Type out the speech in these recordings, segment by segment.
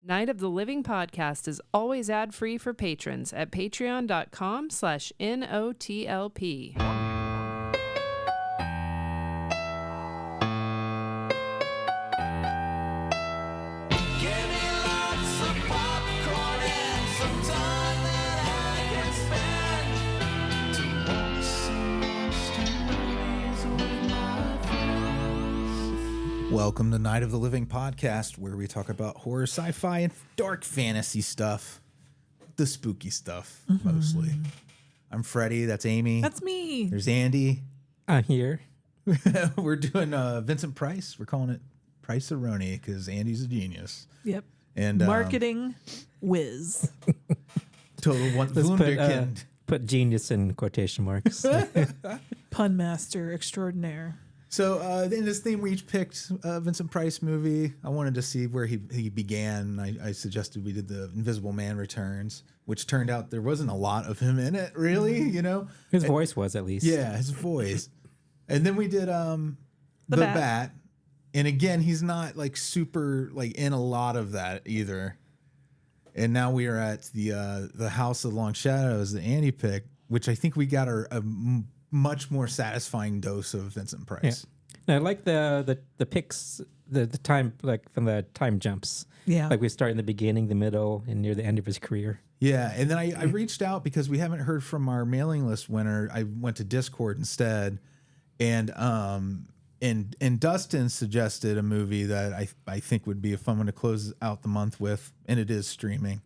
Night of the Living podcast is always ad-free for patrons at patreon.com/NOTLP. Welcome to Night of the Living podcast, where we talk about horror, sci-fi, and dark fantasy stuff. The spooky stuff, mostly. I'm Freddy. That's Amy. That's me. There's Andy. I'm here. We're doing Vincent Price. We're calling it Price-A-Roni because Andy's a genius. Yep. And marketing whiz. Total one Let's wunderkind. put genius in quotation marks. Pun master extraordinaire. So in this theme, we each picked a Vincent Price movie. I wanted to see where he began. I suggested we did The Invisible Man Returns, which turned out there wasn't a lot of him in it, really, you know? His voice was, at least. Yeah, his voice. And then we did The Bat. And again, he's not like super like in a lot of that either. And now we are at the House of Long Shadows that Andy picked, which I think we got a much more satisfying dose of Vincent Price. Yeah. I like the picks, the time, like from the time jumps. Yeah. Like we start in the beginning, the middle, and near the end of his career. Yeah. And then I reached out because we haven't heard from our mailing list winner. I went to Discord instead. And Dustin suggested a movie that I think would be a fun one to close out the month with. And it is streaming.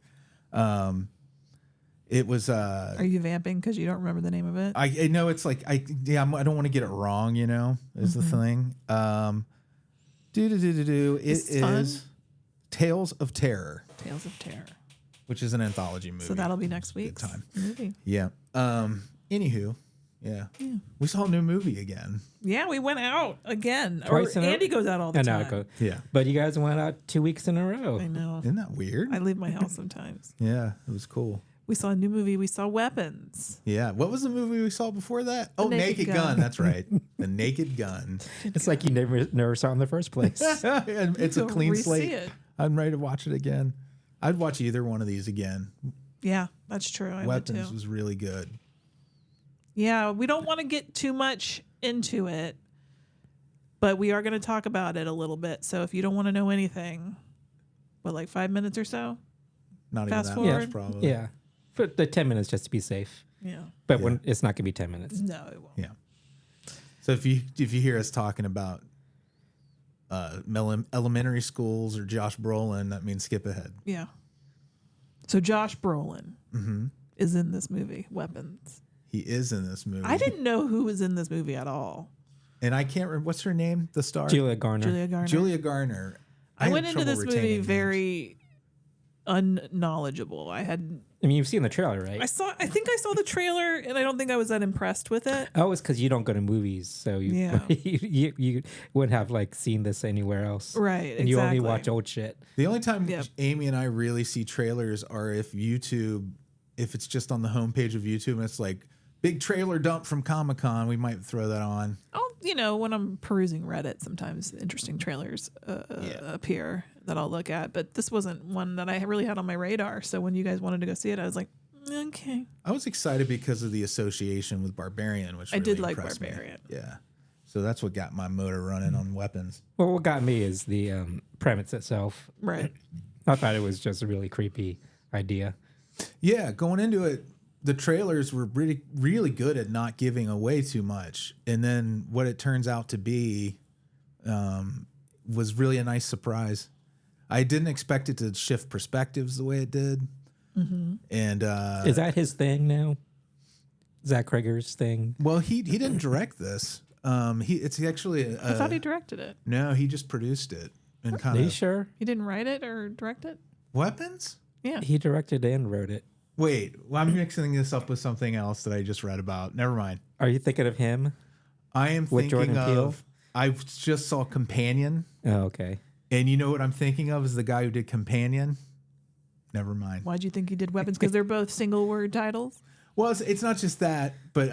It was. Are you vamping because you don't remember the name of it? I know it's like I don't want to get it wrong. You know, is the thing. It is fun? Tales of Terror. Tales of Terror. Which is an anthology movie. So that'll be next Good week's time. movie. Yeah. Anywho, yeah. We saw a new movie again. Yeah, we went out again. Twice or in a- Andy goes out all the time. Yeah. But you guys went out 2 weeks in a row. I know. Isn't that weird? I leave my house sometimes. Yeah, it was cool. We saw a new movie. We saw Weapons. Yeah. What was the movie we saw before that? Oh, Naked Naked Gun. Gun. That's right. The Naked Gun. It's like you never saw it in the first place. And it's a Go clean re-see slate. it. I'm ready to watch it again. I'd watch either one of these again. Yeah, that's true. I would Weapons too. was really good. Yeah, we don't want to get too much into it, but we are going to talk about it a little bit. So if you don't want to know anything, like 5 minutes or so? Not Fast even that forward. much, probably. Yeah. For the 10 minutes just to be safe. Yeah. But Yeah. when it's not going to be 10 minutes. No, it won't. Yeah. So if you hear us talking about elementary schools or Josh Brolin, that means skip ahead. Yeah. So Josh Brolin is in this movie, Weapons. He is in this movie. I didn't know who was in this movie at all. And I can't remember, what's her name? The star? Julia Garner. Julia Garner. Julia Garner. I had went into trouble this movie retaining names. very unknowledgeable. I mean, you've seen the trailer, right? I think I saw the trailer and I don't think I was that impressed with it. Oh, it's because you don't go to movies, so you, Yeah. you wouldn't have like seen this anywhere else, Right, And you only exactly. watch old shit. The only time Yep. Amy and I really see trailers are if it's just on the homepage of YouTube and it's like big trailer dump from Comic-Con, we might throw that on. When I'm perusing Reddit, sometimes interesting trailers appear that I'll look at. But this wasn't one that I really had on my radar. So when you guys wanted to go see it, I was like, okay. I was excited because of the association with Barbarian, which I really did like impressed me. Barbarian. Yeah. So that's what got my motor running on Weapons. Well, what got me is the premise itself. Right. I thought it was just a really creepy idea. Yeah, going into it, the trailers were really, really good at not giving away too much. And then what it turns out to be was really a nice surprise. I didn't expect it to shift perspectives the way it did. Mm-hmm. And Is that his thing now? Zach Krager's thing? well, he didn't direct this. It's actually I thought he directed it. no, he just produced it and kind Are you of sure? He didn't write it or direct it? Weapons. Yeah. He directed and wrote it. Wait, well, I'm mixing this up with something else that I just read about. Never mind. Are you thinking of him? I am With thinking Jordan Peele? of. I just saw Companion, Oh, okay. and you know what I'm thinking of is the guy who did Companion. Never mind. Why'd you think he did Weapons? Because they're both single word titles? Well, it's not just that, but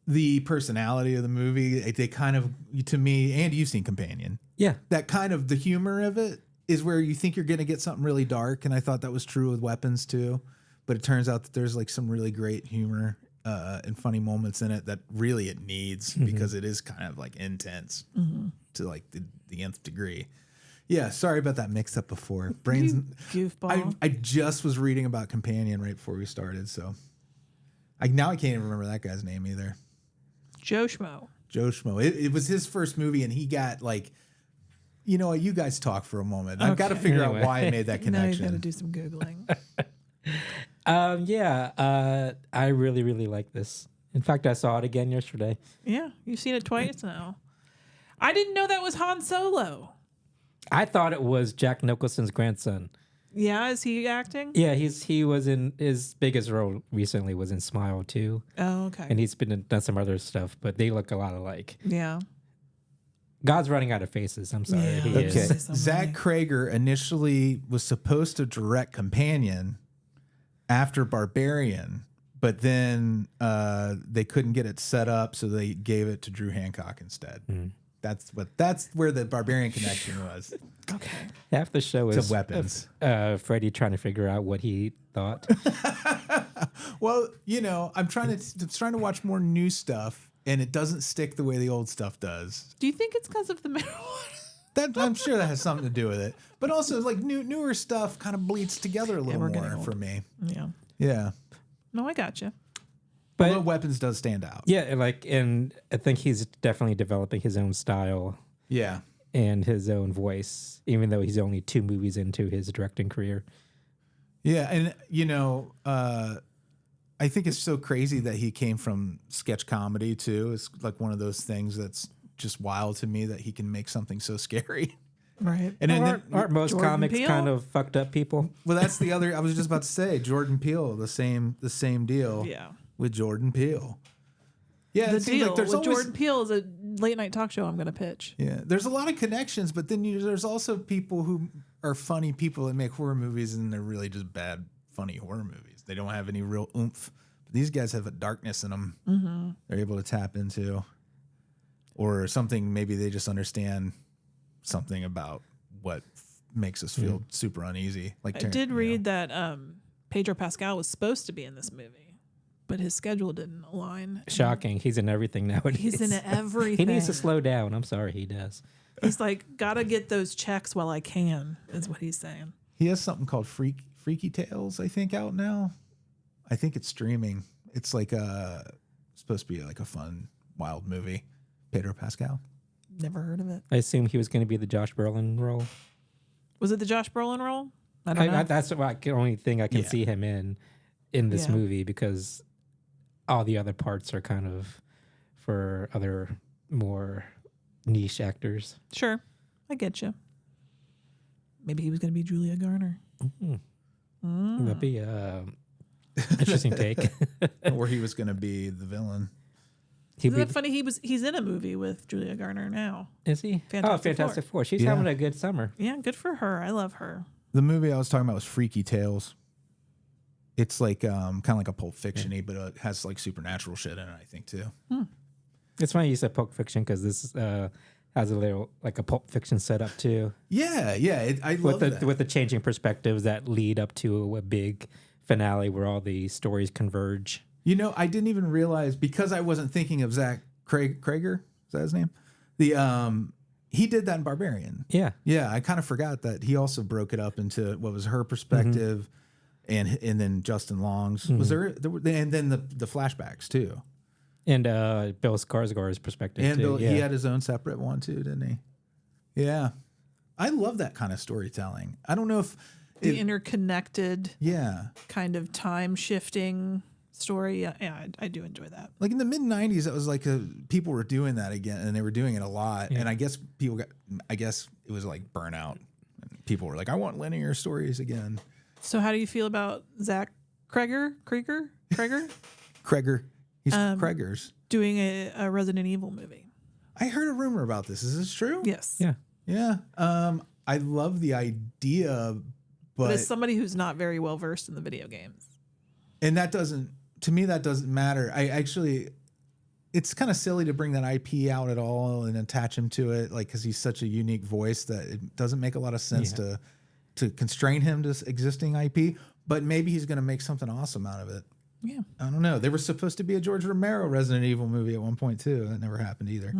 the personality of the movie. They kind of, to me, and you've seen Companion. Yeah. That kind of the humor of it is where you think you're going to get something really dark, and I thought that was true with Weapons too. But it turns out that there's like some really great humor and funny moments in it that really it needs because it is kind of like intense to like the nth degree. Yeah, sorry about that mix up before. Brains goofball. I just was reading about Companion right before we started, so I can't even remember that guy's name either. Joe Schmo. It was his first movie, and he got like, you know what? You guys talk for a moment. I've got to figure out why I made that connection. Now you've got to do some Googling. I really, really like this. In fact, I saw it again yesterday. Yeah, you've seen it twice now. I didn't know that was Han Solo. I thought it was Jack Nicholson's grandson. Yeah, is he acting? Yeah, he was in his biggest role recently was in Smile too. Oh, okay. And he's done some other stuff, but they look a lot alike. Yeah. God's running out of faces. I'm sorry. Yeah. He Okay. is. Zach Krager initially was supposed to direct Companion after Barbarian, but then they couldn't get it set up, so they gave it to Drew Hancock instead. That's where the Barbarian connection was. Okay. Half the show To is Weapons. Freddy trying to figure out what he thought. Well, you know, I'm trying to watch more new stuff, and it doesn't stick the way the old stuff does. Do you think it's because of the marijuana? I'm sure that has something to do with it, but also like newer stuff kind of bleeds together a little we're getting more old. for me. Yeah. Yeah, No, I gotcha. But although Weapons does stand out. yeah, and I think he's definitely developing his own style Yeah. and his own voice, even though he's only 2 movies into his directing career. Yeah, and you know, I think it's so crazy that he came from sketch comedy too. It's like one of those things that's just wild to me that he can make something so scary. Right. And then, Aren't most Jordan comics Peele? kind of fucked up people? well, that's the other. I was just about to say Jordan Peele, the same deal. Yeah. With Jordan Peele. Yeah, The it seems deal like there's with always, Jordan Peele is a late night talk show I'm going to pitch. Yeah, there's a lot of connections, but then there's also people who are funny people that make horror movies, and they're really just bad, funny horror movies. They don't have any real oomph. But these guys have a darkness in them. Mm-hmm. They're able to tap into, or something. Maybe they just understand something about what makes us feel super uneasy. Like I did read that Pedro Pascal was supposed to be in this movie, but his schedule didn't align. Shocking. He's in everything nowadays. He's in everything. He needs to slow down. I'm sorry, he does. He's like, gotta get those checks while I can, is what he's saying. He has something called Freaky Tales, I think, out now. I think it's streaming. It's like supposed to be like a fun, wild movie. Pedro Pascal. Never heard of it. I assume he was going to be the Josh Brolin role. Was it the Josh Brolin role? I don't know. That's the only thing I can see him in this Yeah. movie, because all the other parts are kind of for other more niche actors. Sure. I get you. Maybe he was going to be Julia Garner. That'd be interesting take. Or he was going to be the villain. He'd Isn't be, that funny? He's in a movie with Julia Garner now. is he? Fantastic Fantastic Four. She's Yeah. having a good summer. Yeah, good for her. I love her. The movie I was talking about was Freaky Tales. It's like kind of like a Pulp Fiction-y, but it has like supernatural shit in it, I think, too. It's funny you said Pulp Fiction, because this has a little like a Pulp Fiction setup too, Yeah, yeah. I love that. with the changing perspectives that lead up to a big finale where all the stories converge. You know, I didn't even realize, because I wasn't thinking of Zach Krager. Is that his name? He did that in Barbarian. Yeah. Yeah, I kind of forgot that he also broke it up into what was her perspective, and then Justin Long's. Was there and then the flashbacks too. And Bill Skarsgård's perspective And too. Bill, yeah. he had his own separate one too, didn't he? Yeah, I love that kind of storytelling. I don't know if The interconnected yeah, kind of time shifting story. Yeah, I do enjoy that. like in the mid '90s, that was like people were doing that again, and they were doing it a lot. Yeah. And I guess it was like burnout. And people were like, I want linear stories again. So how do you feel about Zach Krager Krager, he's Krager's. doing a Resident Evil movie? I heard a rumor about this. Is this true? Yes. Yeah. Yeah. I love the idea, But but as somebody who's not very well versed in the video games. and that doesn't, to me, that doesn't matter. it's kind of silly to bring that IP out at all and attach him to it, like because he's such a unique voice that it doesn't make a lot of sense to constrain him to existing IP. But maybe he's going to make something awesome out of it. Yeah, I don't know. They were supposed to be a George Romero Resident Evil movie at one point too. That never happened either.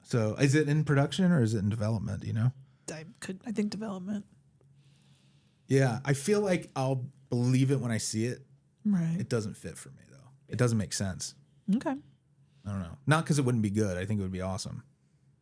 So is it in production or is it in development? Do you know? I think development. Yeah, I feel like I'll believe it when I see it. Right. It doesn't fit for me though. It doesn't make sense. Okay. I don't know. Not because it wouldn't be good. I think it would be awesome.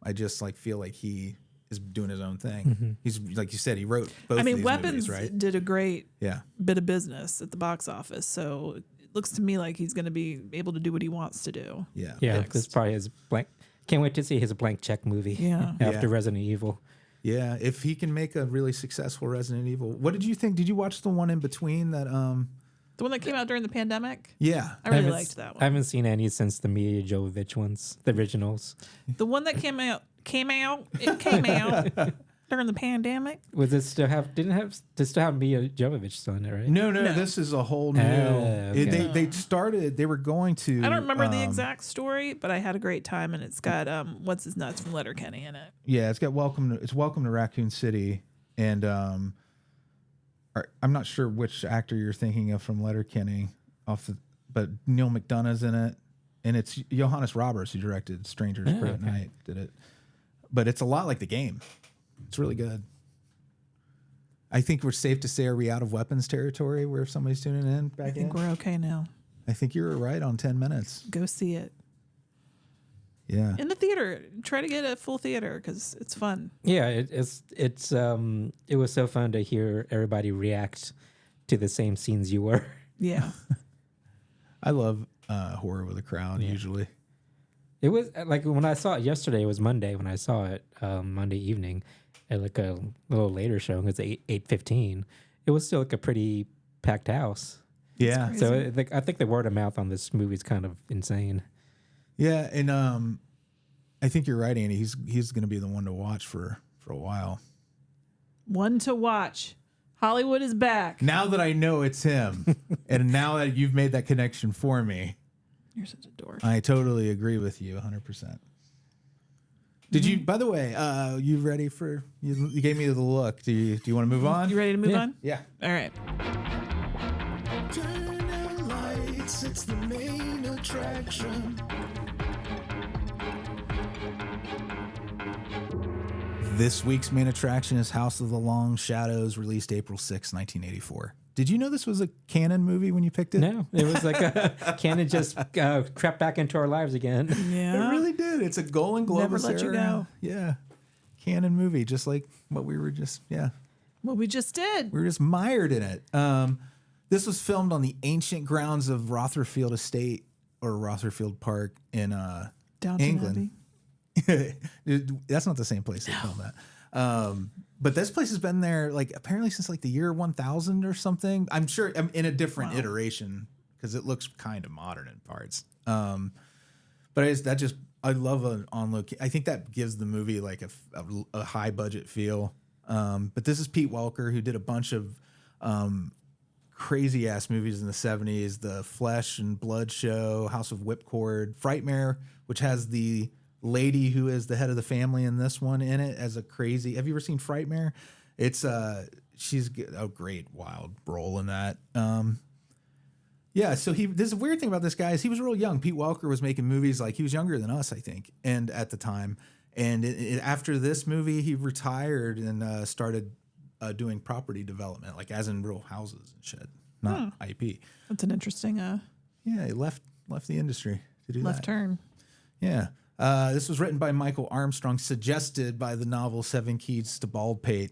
I just like feel like he is doing his own thing. He's like you said, he wrote both. I mean, of these Weapons movies, right? did a great Yeah. bit of business at the box office, so it looks to me like he's going to be able to do what he wants to do. Yeah. Yeah, this probably is blank. Can't wait to see his blank check movie. Yeah. After Resident Evil. Yeah. If he can make a really successful Resident Evil, what did you think? Did you watch the one in between that? The one that came out during the pandemic? Yeah. I really haven't liked that I one. haven't seen any since the Mia Jovovich ones, the originals. The one that came out during the pandemic. Was it still have? Did still have Mia Jovovich on it, right? No. No. This is a whole new. okay. They started. They were going to. I don't remember the exact story, but I had a great time, and it's got what's his nuts from Letterkenny in it. Yeah, it's got Welcome to Raccoon City, and I'm not sure which actor you're thinking of from Letterkenny, but Neil McDonough's in it, and it's Johannes Roberts who directed Strangers Pray at Night. Did it, but it's a lot like the game. It's really good. I think we're safe to say, are we out of weapons territory where if somebody's tuning in I back think in? we're okay now. I think you were right on 10 minutes. Go see it Yeah. in the theater. Try to get a full theater because it's fun. Yeah, it was so fun to hear everybody react to the same scenes you were. Yeah. I love horror with a crowd usually. It was like when I saw it yesterday. It was Monday when I saw it, Monday evening, at like a little later showing. It's 8:15. It was still like a pretty packed house. Yeah. crazy. So I think the word of mouth on this movie is kind of insane. Yeah, and I think you're right, Andy. He's going to be the one to watch for a while. One to watch. Hollywood is back. Now that I know it's him, and now that you've made that connection for me, You're such a dork. I totally agree with you 100%. Did you, by the way, you ready for, you gave me the look. Do you want to move on? You ready to move on? Yeah. All right. Turn out lights, it's the main attraction. This week's main attraction is House of the Long Shadows, released April 6, 1984. Did you know this was a canon movie when you picked it? No, it was like Canon just crept back into our lives again. Yeah. It really did. It's a Golden Globus Never let you era. go. Yeah. Canon movie, just like what we were just, What we just did. we were just mired in it. This was filmed on the ancient grounds of Rotherfield Estate or Rotherfield Park in Downton England. Abbey. That's not the same place they filmed that. But this place has been there like apparently since like the year 1000 or something. I'm sure I'm in a different iteration because it looks kind of modern in parts. But I love an on location. I think that gives the movie like a high budget feel. But this is Pete Welker, who did a bunch of crazy ass movies in the 70s: The Flesh and Blood Show, House of Whipcord, Frightmare, which has the lady who is the head of the family in this one in it as a crazy. Have you ever seen Frightmare? It's she's a great wild role in that. Yeah, so this weird thing about this guy is he was real young. Pete Welker was making movies like he was younger than us, I think, and at the time. And after this movie, he retired and started doing property development, like as in real houses and shit, not IP. That's an interesting Yeah, he left the industry to do left that. turn. Yeah. This was written by Michael Armstrong, suggested by the novel Seven Keys to Baldpate,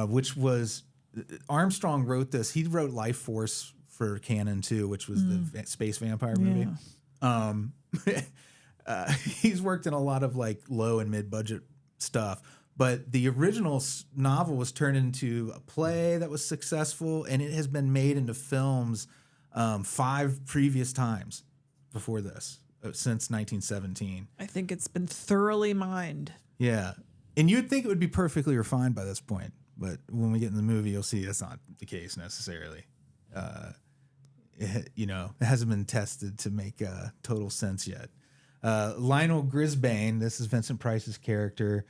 which was Armstrong wrote this. He wrote Life Force for Canon too, which was the space vampire movie. He's worked in a lot of like low and mid budget stuff, but the original novel was turned into a play that was successful, and it has been made into films 5 previous times before this. Since 1917. I think it's been thoroughly mined. Yeah. And you'd think it would be perfectly refined by this point. But when we get in the movie, you'll see that's not the case necessarily. it hasn't been tested to make total sense yet. Lionel Grisbane, this is Vincent Price's character.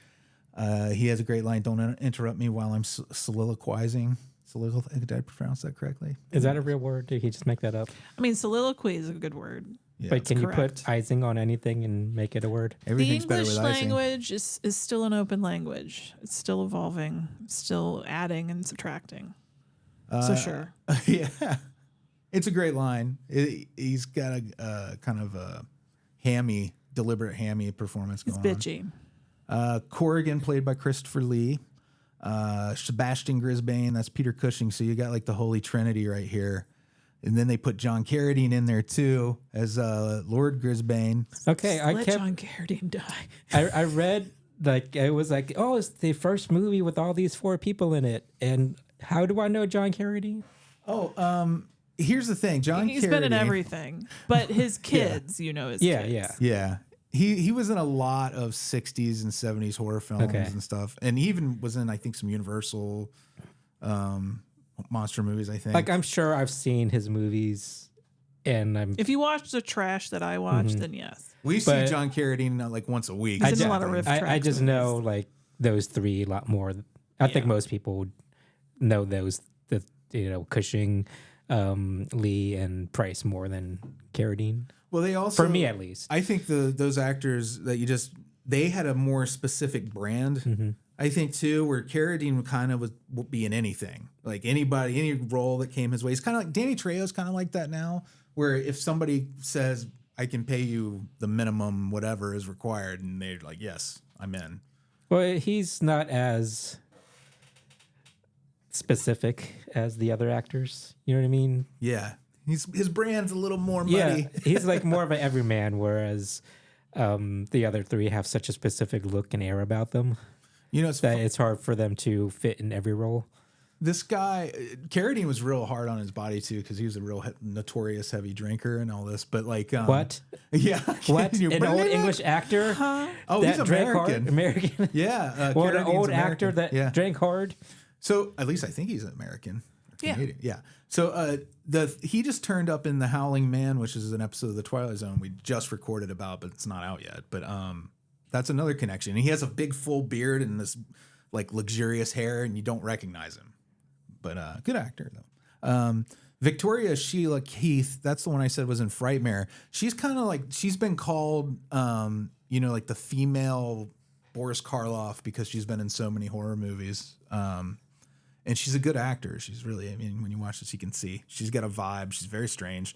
He has a great line, "Don't interrupt me while I'm soliloquizing." Did I pronounce that correctly? Is that a real word? Did he just make that up? I mean, soliloquy is a good word. Yeah, But can you correct. put icing on anything and make it a word? everything's The better English with icing. language is still an open language. It's still evolving, still adding and subtracting. So sure. Yeah, it's a great line. He's got a kind of a deliberate hammy performance It's going bitchy. on. Corrigan, played by Christopher Lee. Sebastian Grisbane, that's Peter Cushing. So you got like the Holy Trinity right here. And then they put John Carradine in there too as Lord Grisbane. Okay, Let John Carradine die. I read like it was like, oh, it's the first movie with all these 4 people in it, and how do I know John Carradine? Oh, here's the thing, John. He's been in everything, but his kids, his Yeah, kids. Yeah. He was in a lot of 60s and 70s horror films Okay. and stuff. And he even was in, I think, some Universal monster movies, I think. Like I'm sure I've seen his movies, and I'm If you watch the trash that I watch, then yes. we see but- John Carradine like once a week. He's in a I lot of riff I tracks just movies. know like those 3 a lot more. I think most people would know those. Cushing, Lee, and Price more than Carradine. Well, they also, For me, at least. I think those actors that they had a more specific brand. I think too, where Carradine kind of would be in anything, like anybody, any role that came his way. It's kind of like Danny Trejo's kind of like that now, where if somebody says, "I can pay you the minimum, whatever is required," and they're like, "Yes, I'm in." Well, he's not as specific as the other actors. You know what I mean? Yeah, his brand's a little more muddy. Yeah, he's like more of an everyman, whereas the other 3 have such a specific look and air about them It's that it's hard for them to fit in every role. this guy Carradine was real hard on his body too, because he was a real notorious heavy drinker and all this. But like, What? Yeah, What? Can you An bring old it up? English actor? Oh, that he's drank hard? American. American? Yeah, Or an Carradine's old American. actor that drank hard? So at least I think he's American. Yeah. Canadian. Yeah. So he just turned up in The Howling Man, which is an episode of The Twilight Zone we just recorded about, but it's not out yet. But that's another connection. And he has a big full beard and this like luxurious hair, and you don't recognize him. But good actor though. Victoria Sheila Keith, that's the one I said was in Frightmare. She's kind of like, she's been called like the female Boris Karloff because she's been in so many horror movies. And she's a good actor. She's really, I mean, when you watch this, you can see she's got a vibe. She's very strange.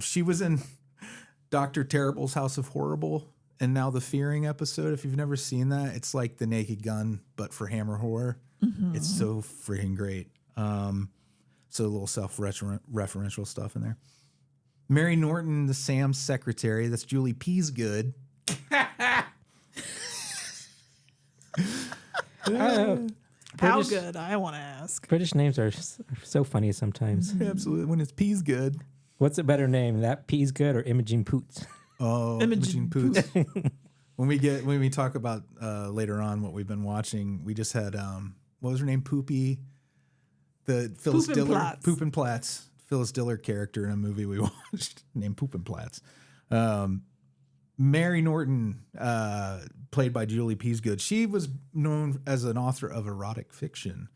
She was in Dr. Terrible's House of Horrible and now the Fearing episode. If you've never seen that, it's like The Naked Gun, but for Hammer horror. It's so freaking great. So a little self-referential stuff in there. Mary Norton, the Sam's secretary. That's Julie Peasgood. How British- good? I want to ask. British names are so funny sometimes. Absolutely. When it's Peasgood. What's a better name, that Peas Good or Imogen Poots? Oh, Imogen Imogen Poots. when we talk about later on what we've been watching, we just had what was her name? Poopy, the Phyllis Poopin' Diller, Platts. Poopin' Platts, Phyllis Diller character in a movie we watched named Poopin' Platts. Mary Norton, played by Julie Peasgood, she was known as an author of erotic fiction.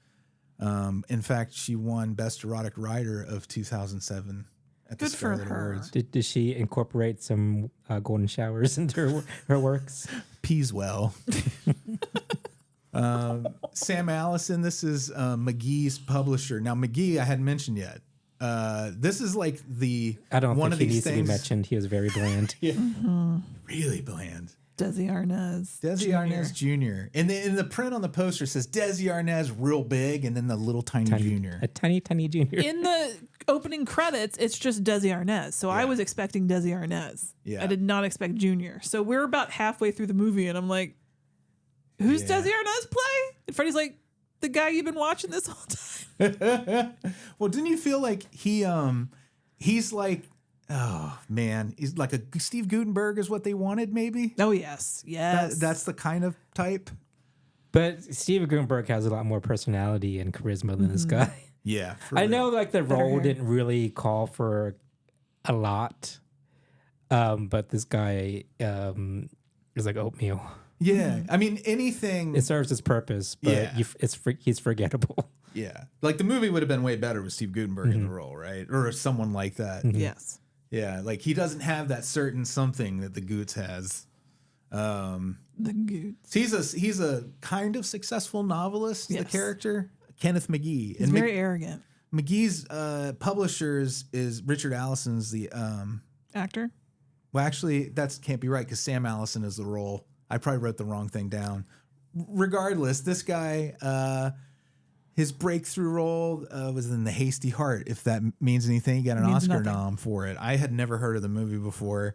In fact, she won Best Erotic Writer of 2007 at the Good for Scarlet her. Awards. Did she incorporate some golden showers into her works? Peaswell. Sam Allison, this is McGee's publisher. Now, McGee, I hadn't mentioned yet. This is like I don't one think of he these needs to be things mentioned. He was very bland. really bland. Desi Arnaz. Desi Arnaz Jr. And in the print on the poster says Desi Arnaz real big, and then the little tiny junior. A tiny junior. In the opening credits, it's just Desi Arnaz. So I was expecting Desi Arnaz. Yeah. I did not expect Junior. So we're about halfway through the movie, and I'm like, who's Yeah. Desi Arnaz play? And Freddy's like, the guy you've been watching this whole time. Well, didn't you feel like he's like, oh man, he's like a Steve Guttenberg is what they wanted, maybe? Oh, yes. Yes. That's the kind of type. But Steve Guttenberg has a lot more personality and charisma than this guy. Yeah. I know like the Better role hair. didn't really call for a lot, but this guy is like oatmeal. Yeah. I mean, anything. It serves its purpose, but Yeah. he's forgettable. Yeah. Like the movie would have been way better with Steve Guttenberg in the role, right? Or someone like that. Yes. Yeah. Like he doesn't have that certain something that the Goots has. The Goots. He's a kind of successful novelist, the Yes. character, Kenneth McGee. He's very arrogant. McGee's publishers is Richard Allison's the Actor? well, actually, that can't be right because Sam Allison is the role. I probably wrote the wrong thing down. Regardless, this guy, his breakthrough role was in The Hasty Heart. If that means anything, he got an Means Oscar nothing. nom for it. I had never heard of the movie before.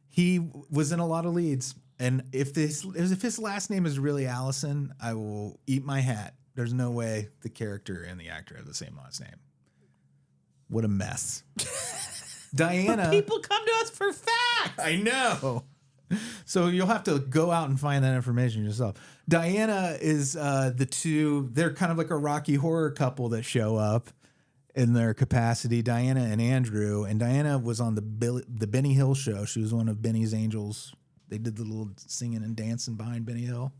He was in a lot of leads, and if his last name is really Allison, I will eat my hat. There's no way the character and the actor have the same last name. What a mess. Diana. People come to us for facts. I know. So you'll have to go out and find that information yourself. Diana is they're kind of like a Rocky Horror couple that show up in their capacity, Diana and Andrew. And Diana was on the Benny Hill show. She was one of Benny's angels. They did the little singing and dancing behind Benny Hill.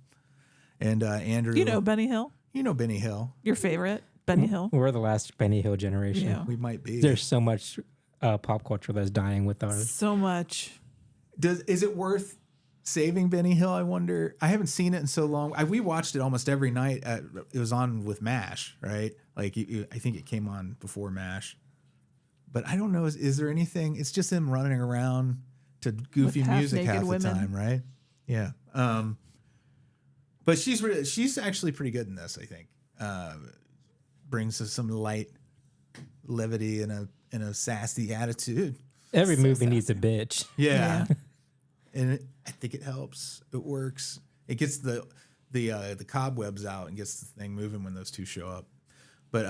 And Andrew. You know Benny Hill? You know Benny Hill. Your favorite? Benny Hill? We're the last Benny Hill generation. Yeah. We might be. There's so much pop culture that's dying with ours. So much. Is it worth saving Benny Hill? I wonder. I haven't seen it in so long. We watched it almost every night. It was on with MASH, right? Like I think it came on before MASH. But I don't know. Is there anything? It's just him running around to goofy With music half half-naked the women. time, right? Yeah. But she's actually pretty good in this. I think brings us some light levity and a sassy attitude. Every movie needs a bitch. Yeah. And I think it helps. It works. It gets the cobwebs out and gets the thing moving when those two show up. But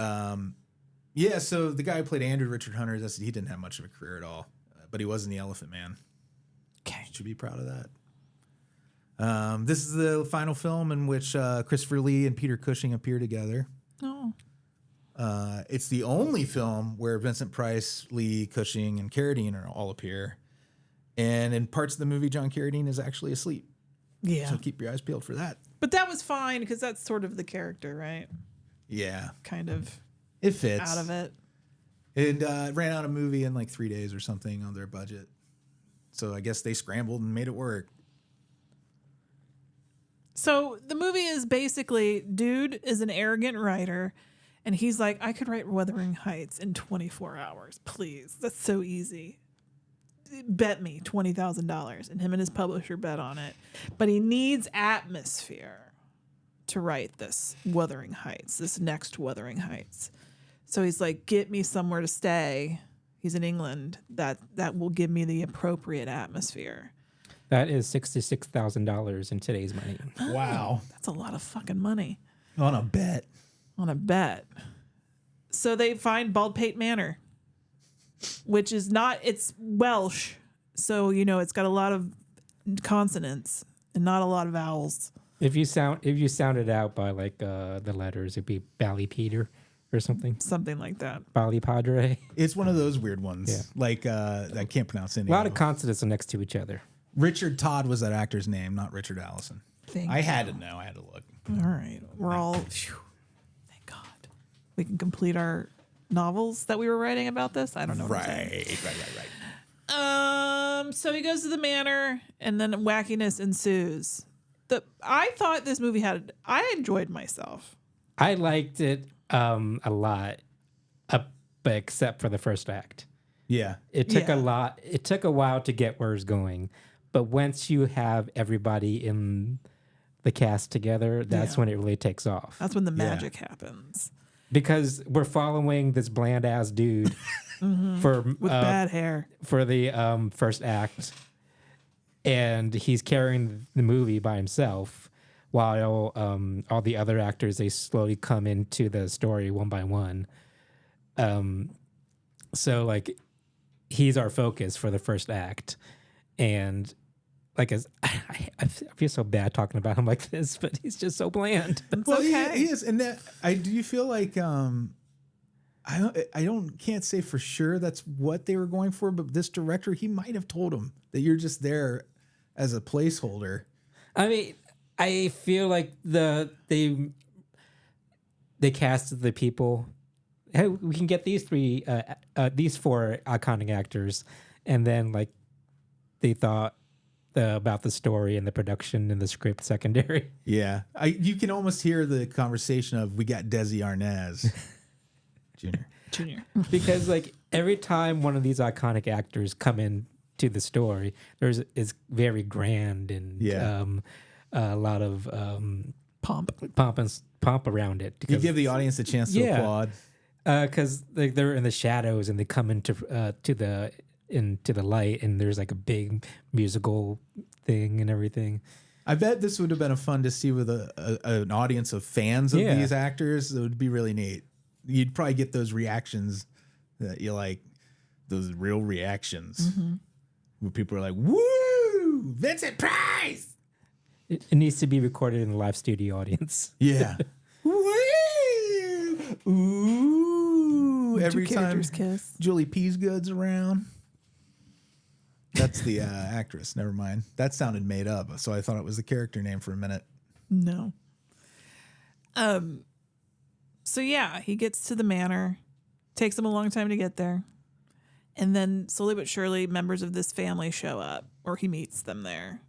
yeah, so the guy who played Andrew, Richard Hunter, he didn't have much of a career at all, but he was in The Elephant Man. Okay. Should be proud of that. This is the final film in which Christopher Lee and Peter Cushing appear together. Oh. It's the only film where Vincent Price, Lee, Cushing, and Carradine all appear. And in parts of the movie, John Carradine is actually asleep. Yeah. So keep your eyes peeled for that. But that was fine because that's sort of the character, right? Yeah. Kind of It fits. out of it. It ran out a movie in like 3 days or something on their budget. So I guess they scrambled and made it work. So the movie is basically, dude is an arrogant writer, and he's like, I could write Wuthering Heights in 24 hours, please. That's so easy. Bet me $20,000, and him and his publisher bet on it. But he needs atmosphere to write this Wuthering Heights, this next Wuthering Heights. So he's like, get me somewhere to stay. He's in England. That will give me the appropriate atmosphere. That is $66,000 in today's money. Wow. That's a lot of fucking money On a bet. on a bet. So they find Baldpate Manor, which is not, it's Welsh. So, it's got a lot of consonants and not a lot of vowels. If you sound it out by like the letters, it'd be Ballypeter or something. Something like that. Ballypadre. It's one of those weird ones. Yeah. Like, I can't pronounce any A lot of of them. consonants are next to each other. Richard Todd was that actor's name, not Richard Allison. Thank I you. had to know. I had to look. All right. We're all, phew, thank God. We can complete our novels that we were writing about this. I don't know. What I'm saying. Right. So he goes to the manor, and then wackiness ensues. I thought this movie I enjoyed myself. I liked it a lot, but except for the first act. Yeah. It took Yeah. a lot. It took a while to get where it's going, but once you have everybody in the cast together, that's Yeah. when it really takes off. That's when the magic happens. Because we're following this bland ass dude for With bad hair. for the first act, and he's carrying the movie by himself, while all the other actors, they slowly come into the story one by one. So like, he's our focus for the first act, and like as I feel so bad talking about him like this, but he's just so bland. Well, okay. he is, and that do you feel like I can't say for sure that's what they were going for, but this director, he might have told him that you're just there as a placeholder. I mean, I feel like they casted the people. Hey, we can get these four iconic actors, and then like they thought about the story and the production and the script secondary. Yeah, you can almost hear the conversation of we got Desi Arnaz Jr. Because like every time one of these iconic actors come in to the story, is very grand and a lot of pomp around it. You give the audience a chance to applaud. Because they're in the shadows and they come into the light, and there's like a big musical thing and everything. I bet this would have been fun to see with an audience of fans of these actors. It would be really neat. You'd probably get those reactions that you like, those real reactions where people are like, "Woo, Vincent Price!" It needs to be recorded in a live studio audience. Yeah. Woo! Ooh! Every time characters kiss. Julie Peasgood's around. That's the actress. Never mind. That sounded made up, so I thought it was the character name for a minute. No. So yeah, he gets to the manor. Takes him a long time to get there. And then slowly but surely, members of this family show up, or he meets them there.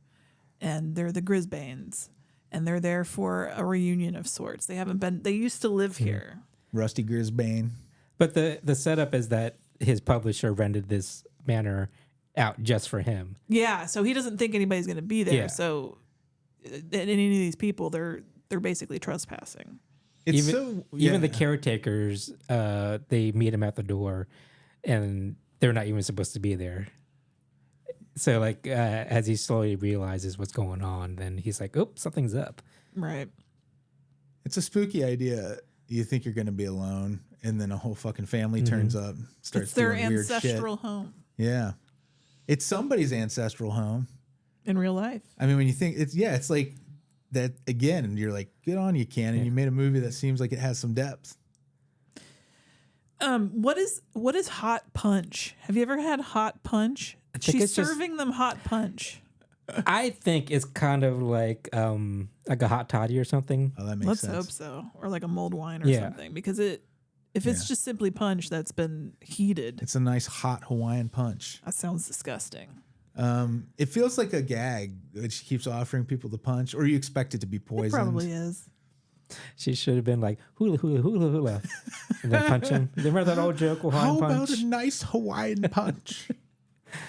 And they're the Grisbanes. And they're there for a reunion of sorts. They used to live here. Rusty Grisbane. But the setup is that his publisher rented this manor out just for him. Yeah, so he doesn't think anybody's going to be there. Yeah. So any of these people, they're basically trespassing. Even the caretakers, they meet him at the door, and they're not even supposed to be there. So like as he slowly realizes what's going on, then he's like, "Oh, something's up." Right. It's a spooky idea. You think you're going to be alone, and then a whole fuking family turns up, starts It's their doing weird shit. ancestral home Yeah, it's somebody's ancestral home. in real life. I mean, when you think it's like that again, and you're like, "Good on you, Ken," and you made a movie that seems like it has some depth. What is hot punch? Have you ever had hot punch? She's serving them hot punch. I think it's kind of like a hot toddy or something. Oh, that makes Let's sense. hope so, or like a mulled wine or something, because if it's just simply punch that's been heated, It's a nice hot Hawaiian punch. that sounds disgusting. It feels like a gag that she keeps offering people the punch, or you expect it to be poisoned. It probably is. She should have been like hula hula hula hula, and then punch him. Remember that old joke, Hawaiian How punch? about a nice Hawaiian punch?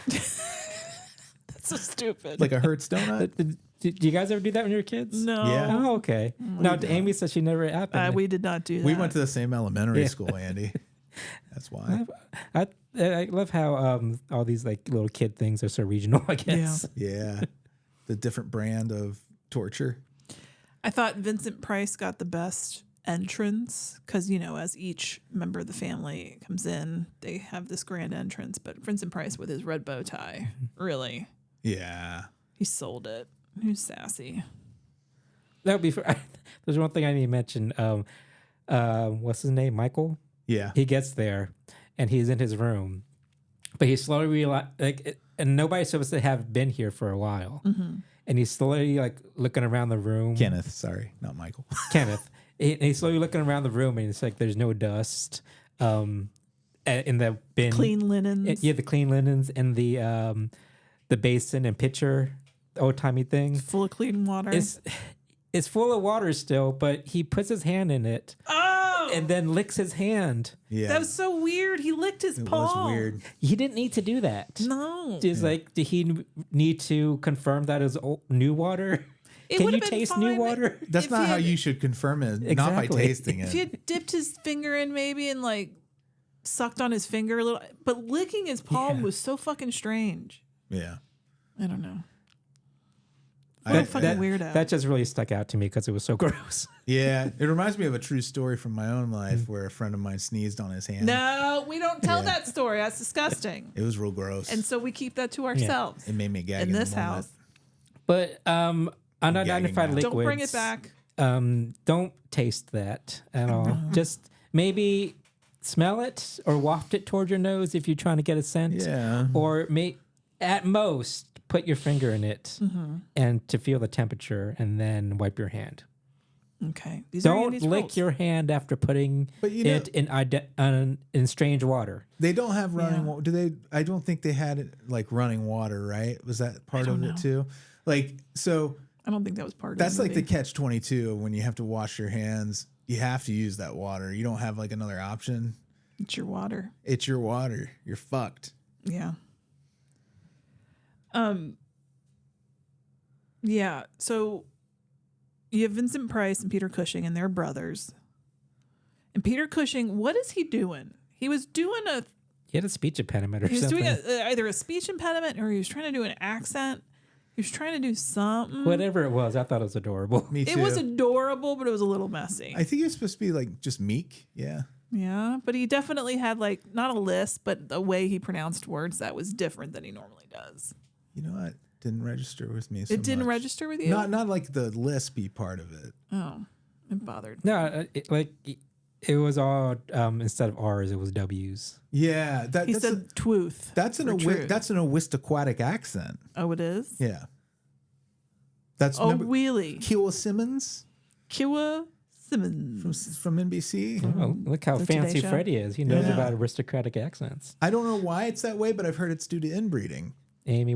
That's so stupid. Like a Hertz donut? Did you guys ever do that when you were kids? No. Yeah. Oh, okay. Now, Amy said she never happened. We did not do that. We went to the same elementary school, Andy. That's why. I love how all these like little kid things are so regional, I guess. Yeah. The different brand of torture. I thought Vincent Price got the best entrance because, as each member of the family comes in, they have this grand entrance. But Vincent Price with his red bow tie, really, Yeah. he sold it. He was sassy. That would be. There's one thing I need to mention. What's his name? Michael. Yeah. He gets there, and he's in his room, but he slowly realizes, and nobody's supposed to have been here for a while. Mm-hmm. And he's slowly looking around the room. Kenneth, sorry, not Michael. Kenneth. And he's slowly looking around the room, and it's like there's no dust. In the bin, Clean linens. the clean linens, and the basin and pitcher, old timey thing. Full of clean water. It's full of water still, but he puts his hand in it. Oh! And then licks his hand. Yeah. That was so weird. He licked his It palm. was weird. He didn't need to do that. No. Just did he need to confirm that it was new water? It Can would've you been taste fine new water? That's If not he how had- you should confirm it. Not by Exactly. tasting If he it. had dipped his finger in maybe and sucked on his finger a little, but licking his palm was so fucking strange. Yeah. I don't know. I- fucking weirdo. That just really stuck out to me because it was so gross. Yeah. It reminds me of a true story from my own life where a friend of mine sneezed on his hand. No, we don't tell Yeah. that story. That's disgusting. It was real gross. And so we keep that to ourselves. It made me gag in the this moment. house. But unidentified liquids. Don't bring it back. Don't taste that at all. Just maybe smell it or waft it toward your nose if you're trying to get a scent. Yeah. Or at most, put your finger in it and to feel the temperature, and then wipe your hand. Okay. Don't lick your hand after putting it in strange water. They don't have running water. Do they? I don't think they had it like running water, right? Was that part of it too? Like, so I don't think that was part of it. That's like the catch-22 when you have to wash your hands. You have to use that water. You don't have like another option. It's your water. It's your water. You're fucked. Yeah. Yeah. So you have Vincent Price and Peter Cushing, and they're brothers. And Peter Cushing, what is he doing? He was doing He had a speech impediment or something. He was doing either a speech impediment or he was trying to do an accent. He was trying to do something. Whatever it was, I thought it was adorable. Me too. It was adorable, but it was a little messy. I think he was supposed to be like just meek. Yeah. Yeah, but he definitely had like not a lisp, but the way he pronounced words that was different than he normally does. You know what? Didn't register with me. It didn't register with you? Not like the lispy part of it. Oh, it bothered. No, it was all instead of R's, it was W's. Yeah, he said twooth. That's an Awistaquatic accent. Oh, it is. Yeah. That's really? Kiwa Simmons. Kiwa Simmons from NBC. Oh, look how fancy Freddy is. He knows about aristocratic accents. I don't know why it's that way, but I've heard it's due to inbreeding. Amy,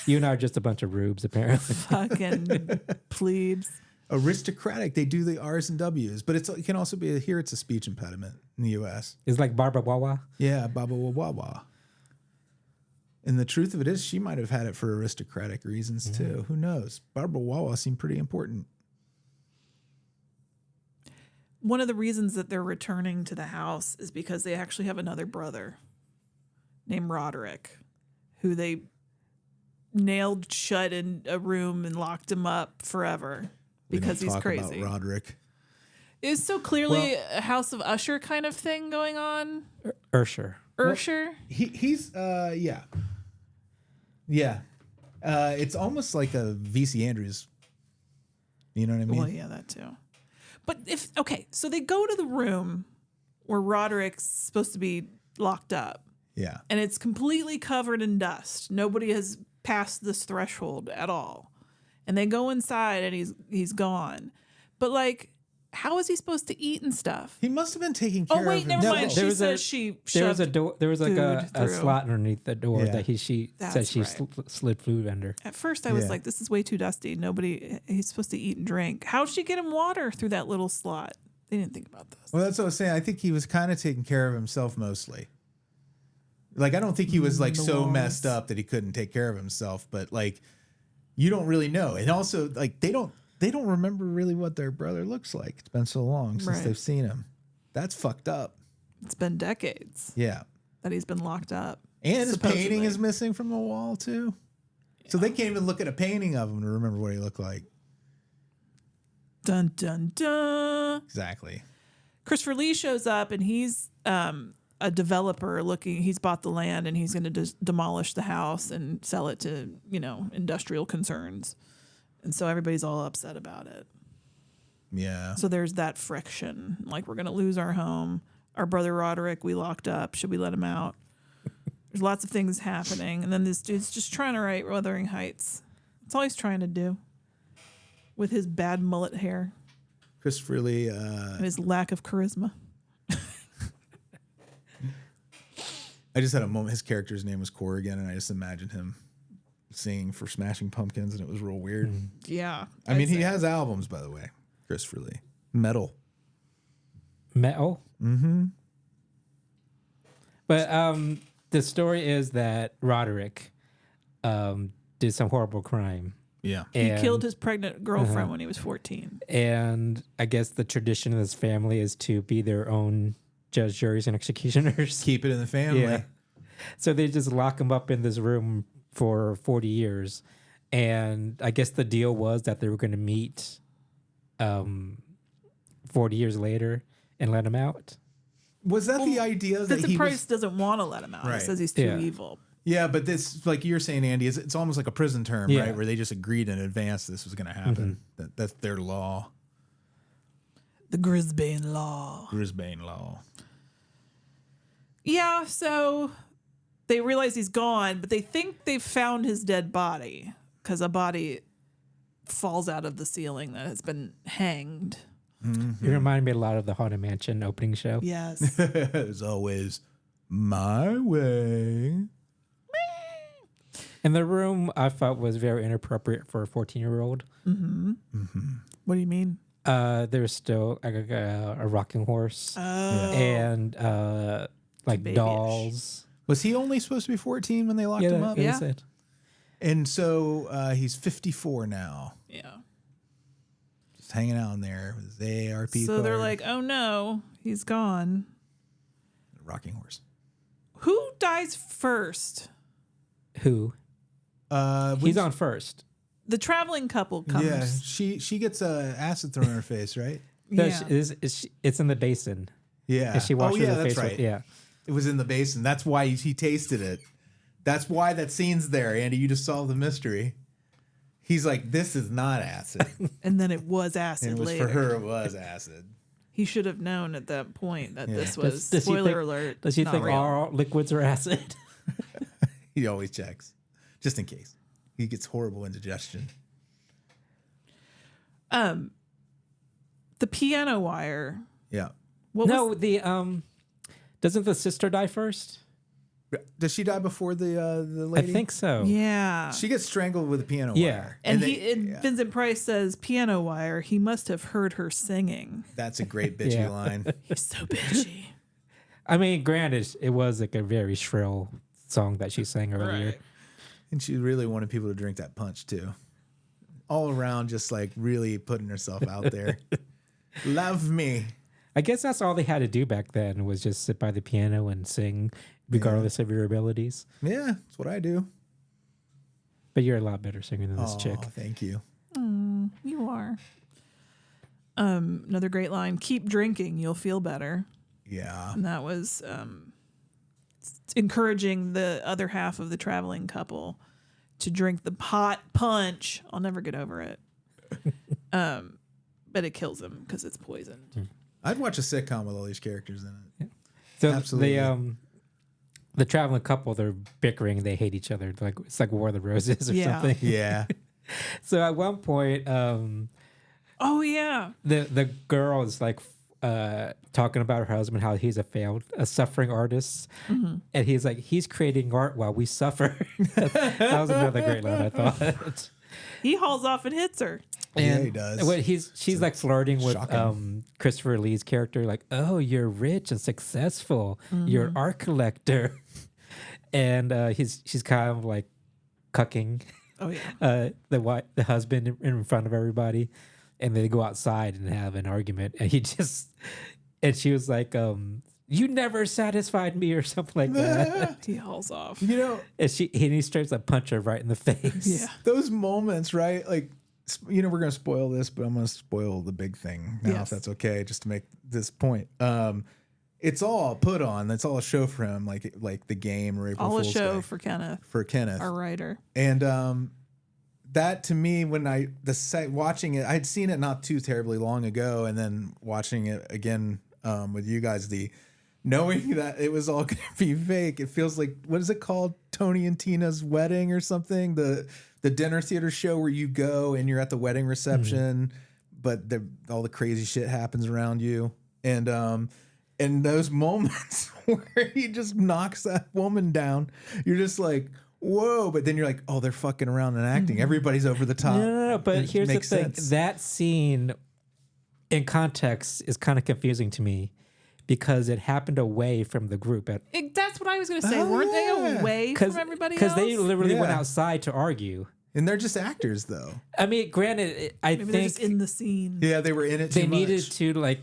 you and I are just a bunch of rubes, apparently. Fucking plebes. Aristocratic. They do the R's and W's, but it can also be here. It's a speech impediment in the U.S. It's like Barbara Wawa. Yeah, Baba Wawa. And the truth of it is, she might have had it for aristocratic reasons too. Who knows? Barbara Wawa seemed pretty important. One of the reasons that they're returning to the house is because they actually have another brother named Roderick, who they nailed shut in a room and locked him up forever because he's crazy. About Roderick. It's so clearly a House of Usher kind of thing going on. Ursher. Ursher? He's yeah. It's almost like a VC Andrews. You know what I mean? Well, yeah, that too. But so they go to the room where Roderick's supposed to be locked up. Yeah. And it's completely covered in dust. Nobody has passed this threshold at all. And they go inside and he's gone. But like, how is he supposed to eat and stuff? He must have been taking care of himself. Never mind. She says she shoved there was like a slot underneath the door that she said she slid food under. At first I was like, this is way too dusty. He's supposed to eat and drink. How'd she get him water through that little slot? They didn't think about this. Well, that's what I was saying. I think he was kind of taking care of himself mostly. Like, I don't think he was like so messed up that he couldn't take care of himself, but like, you don't really know. And also, like, they don't remember really what their brother looks like. It's been so long since they've seen him. That's fucked up. It's been decades. Yeah. That he's been locked up. And his painting is missing from the wall too. Yeah. So they can't even look at a painting of him to remember what he looked like. Dun, dun, dun. Exactly. Christopher Lee shows up and he's a developer he's bought the land and he's going to demolish the house and sell it to, industrial concerns. And so everybody's all upset about it. Yeah. So there's that friction. Like, we're going to lose our home. Our brother Roderick, we locked up. Should we let him out? There's lots of things happening. And then this dude's just trying to write Wuthering Heights. That's all he's trying to do. With his bad mullet hair. Christopher Lee. And his lack of charisma. I just had a moment. His character's name was Corrigan, and I just imagined him singing for Smashing Pumpkins, and it was real weird. Yeah. I mean, he has albums, by the way, Christopher Lee. Metal. Mm-hmm. But the story is that Roderick did some horrible crime. Yeah. He killed his pregnant girlfriend when he was 14. And I guess the tradition of his family is to be their own judge, juries, and executioners. Keep it in the family. Yeah. So they just lock him up in this room for 40 years. And I guess the deal was that they were going to meet 40 years later and let him out. Was that the idea that Vincent Price doesn't want to let him out. Right. He says he's too evil. Yeah, but this, like you're saying, Andy, it's almost like a prison term, Yeah. right? Where they just agreed in advance this was going to happen. That's their law. The Grisbane law. Brisbane law. Yeah, so they realize he's gone, but they think they've found his dead body because a body falls out of the ceiling that has been hanged. You remind me a lot of the Haunted Mansion opening show. Yes. As always, my way. And the room I thought was very inappropriate for a 14-year-old. What do you mean? There's still a rocking horse and like babyish. dolls. Was he only supposed to be 14 when they locked him up? That Yeah. was it. And so he's 54 now. Yeah. Just hanging out in there with his ARP So they're card. like, oh no, he's gone. Rocking horse. Who dies first? Who? When He's on first. The traveling couple comes. Yeah, she gets acid thrown in her face, right? No, Yeah. it's in the basin. Yeah. And she washes yeah, her that's face right. with, yeah. It was in the basin. That's why he tasted it. That's why that scene's there, Andy. You just solved the mystery. He's like, this is not acid. And then it was acid And it was later. for her, it was acid. He should have known at that point that this was Does he spoiler think- alert. Does he not think real. all liquids are acid? He always checks, just in case. He gets horrible indigestion. The piano wire? Yeah. What No, was, the doesn't the sister die first? Does she die before the I lady? think so. yeah. She gets strangled with a piano Yeah. wire. And they- Vincent Price says piano wire. He must have heard her singing. That's a great bitchy Yeah. line. He's so bitchy. I mean, granted, it was like a very shrill song that she sang earlier. Right. And she really wanted people to drink that punch too. All around, just like really putting herself out there. Love me. I guess that's all they had to do back then was just sit by the piano and sing, regardless of your abilities. Yeah, that's what I do. But you're a lot better singer than this chick. Oh, thank you. You are. Another great line. Keep drinking. You'll feel better. Yeah. And that was encouraging the other half of the traveling couple to drink the hot punch. I'll never get over it. But it kills them because it's poisoned. I'd watch a sitcom with all these characters in it. So Absolutely. the traveling couple, they're bickering, they hate each other. Like it's like War of the Roses or Yeah. something. Yeah. So at one point, Oh, yeah. the girl is like talking about her husband, how he's a suffering artist, and he's like, he's creating art while we suffer. That was another great line, I thought. He hauls off and hits her. Yeah, he does. What she's like flirting with shocking. Christopher Lee's character, like, oh, you're rich and successful, you're an art collector, and she's kind of like cucking Oh, yeah. the husband in front of everybody, and they go outside and have an argument, and she was like, you never satisfied me or something like that. He hauls off. You know, And he starts to punch her right in the face. Yeah. those moments, right? Like, you know, we're going to spoil this, but I'm going to spoil the big thing now, Yes. if that's okay, just to make this point. It's all put on. That's all a show for him, like the game or April All a Fool's show Day for Kenneth, for Kenneth. our writer. And that to me, when watching it, I'd seen it not too terribly long ago, and then watching it again with you guys, knowing that it was all going to be fake. It feels like, what is it called? Tony and Tina's Wedding or something? The dinner theater show where you go and you're at the wedding reception, but all the crazy shit happens around you. And those moments where he just knocks that woman down, you're just like, whoa. But then you're like, oh, they're fucking around and acting. Everybody's over the top. No, but It here's the makes thing. sense. That scene in context is kind of confusing to me because it happened away from the group. That's what I was going to say. Oh, Weren't yeah. they away from everybody else? Because they literally went Yeah. outside to argue. And they're just actors, though. I mean, granted, I Maybe they're think just in the scene. Yeah, they were in it too they needed much. to like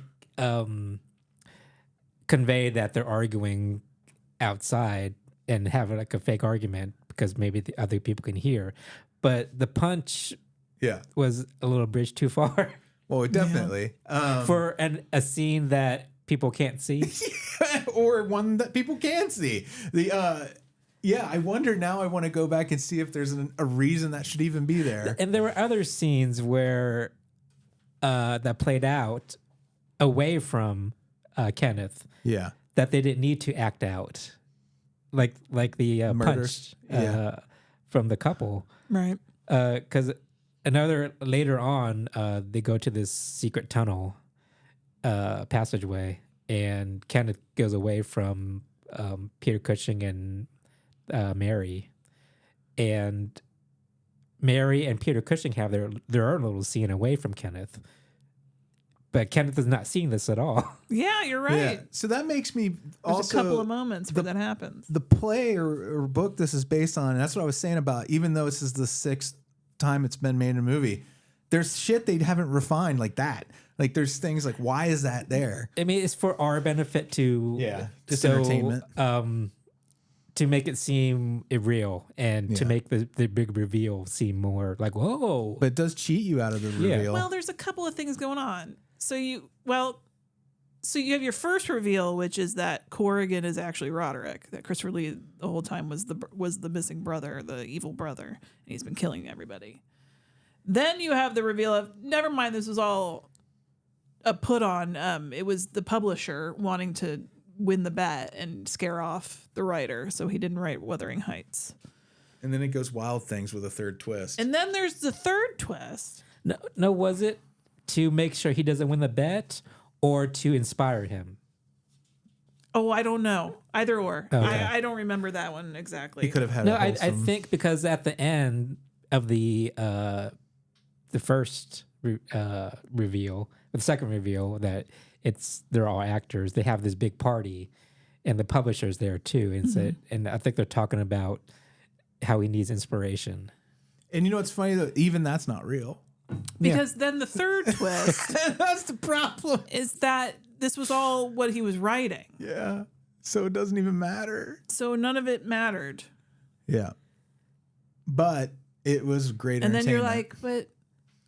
convey that they're arguing outside and have like a fake argument because maybe the other people can hear. But the punch Yeah. was a little bridge too far Well, definitely. for a scene that people can't see. Or one that people can see. Yeah, I wonder now. I want to go back and see if there's a reason that should even be there. And there were other scenes where that played out away from Kenneth Yeah. that they didn't need to act out, like the Murder. punch Yeah. from the couple. Right. Because later on, they go to this secret tunnel passageway, and Kenneth goes away from Peter Cushing and Mary, and Mary and Peter Cushing have their own little scene away from Kenneth, but Kenneth is not seeing this at all. Yeah, you're right. Yeah. So that makes me There's also a couple of moments where that happens. the play or book this is based on. And that's what I was saying about. Even though this is the 6th time it's been made in a movie, there's shit they haven't refined like that. Like there's things like why is that there? I mean, it's for our benefit to just entertainment. To make it seem real and to make the big reveal seem more like whoa. But it does cheat you out of the reveal. Well, there's a couple of things going on. So you have your first reveal, which is that Corrigan is actually Roderick. That Christopher Lee the whole time was the missing brother, the evil brother, and he's been killing everybody. Then you have the reveal of never mind. This was all a put on. It was the publisher wanting to win the bet and scare off the writer, so he didn't write Wuthering Heights. And then it goes wild things with a third twist. And then there's the third twist. No, was it to make sure he doesn't win the bet or to inspire him? Oh, I don't know. Either or. Okay. I don't remember that one exactly. He could have had No, a I wholesome- think because at the end of the first reveal, the second reveal that they're all actors. They have this big party, and the publisher's there too. And and I think they're talking about how he needs inspiration. And you know what's funny though? Even that's not real. Because then the third twist That's the problem. is that this was all what he was writing. Yeah. So it doesn't even matter. So none of it mattered. Yeah. But it was great And then you're entertainment. like, but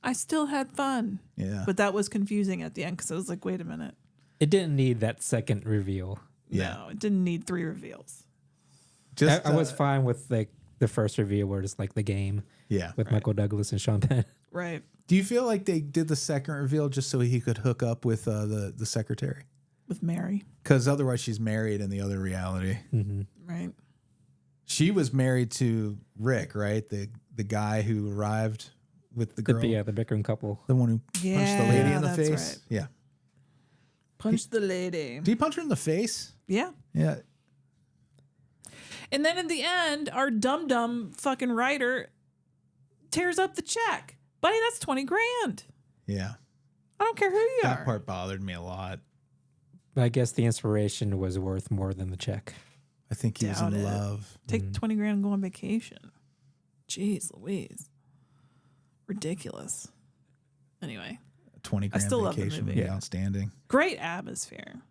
I still had fun. Yeah. But that was confusing at the end because I was like, wait a minute. It didn't need that second reveal. Yeah. No, it didn't need 3 reveals. Just I was fine with like the first reveal where it's like the game yeah. with Michael Douglas and Sean Penn. Right. Do you feel like they did the second reveal just so he could hook up with the secretary? With Mary. Because otherwise she's married in the other reality. Right. She was married to Rick, right? The guy who arrived with the girl. The bickering couple. The one who punched the Yeah, lady in the that's face. right. Yeah. Punch the lady. Did he punch her in the face? Yeah. Yeah. And then in the end, our dumb fucking writer tears up the check. Buddy, that's 20 grand. Yeah. I don't care who you That are. part bothered me a lot. I guess the inspiration was worth more than the check. I think he was Doubt in it. love. Take 20 grand and go on vacation. Jeez Louise. Ridiculous. Anyway, 20 grand still love the vacation would movie. be outstanding. great atmosphere.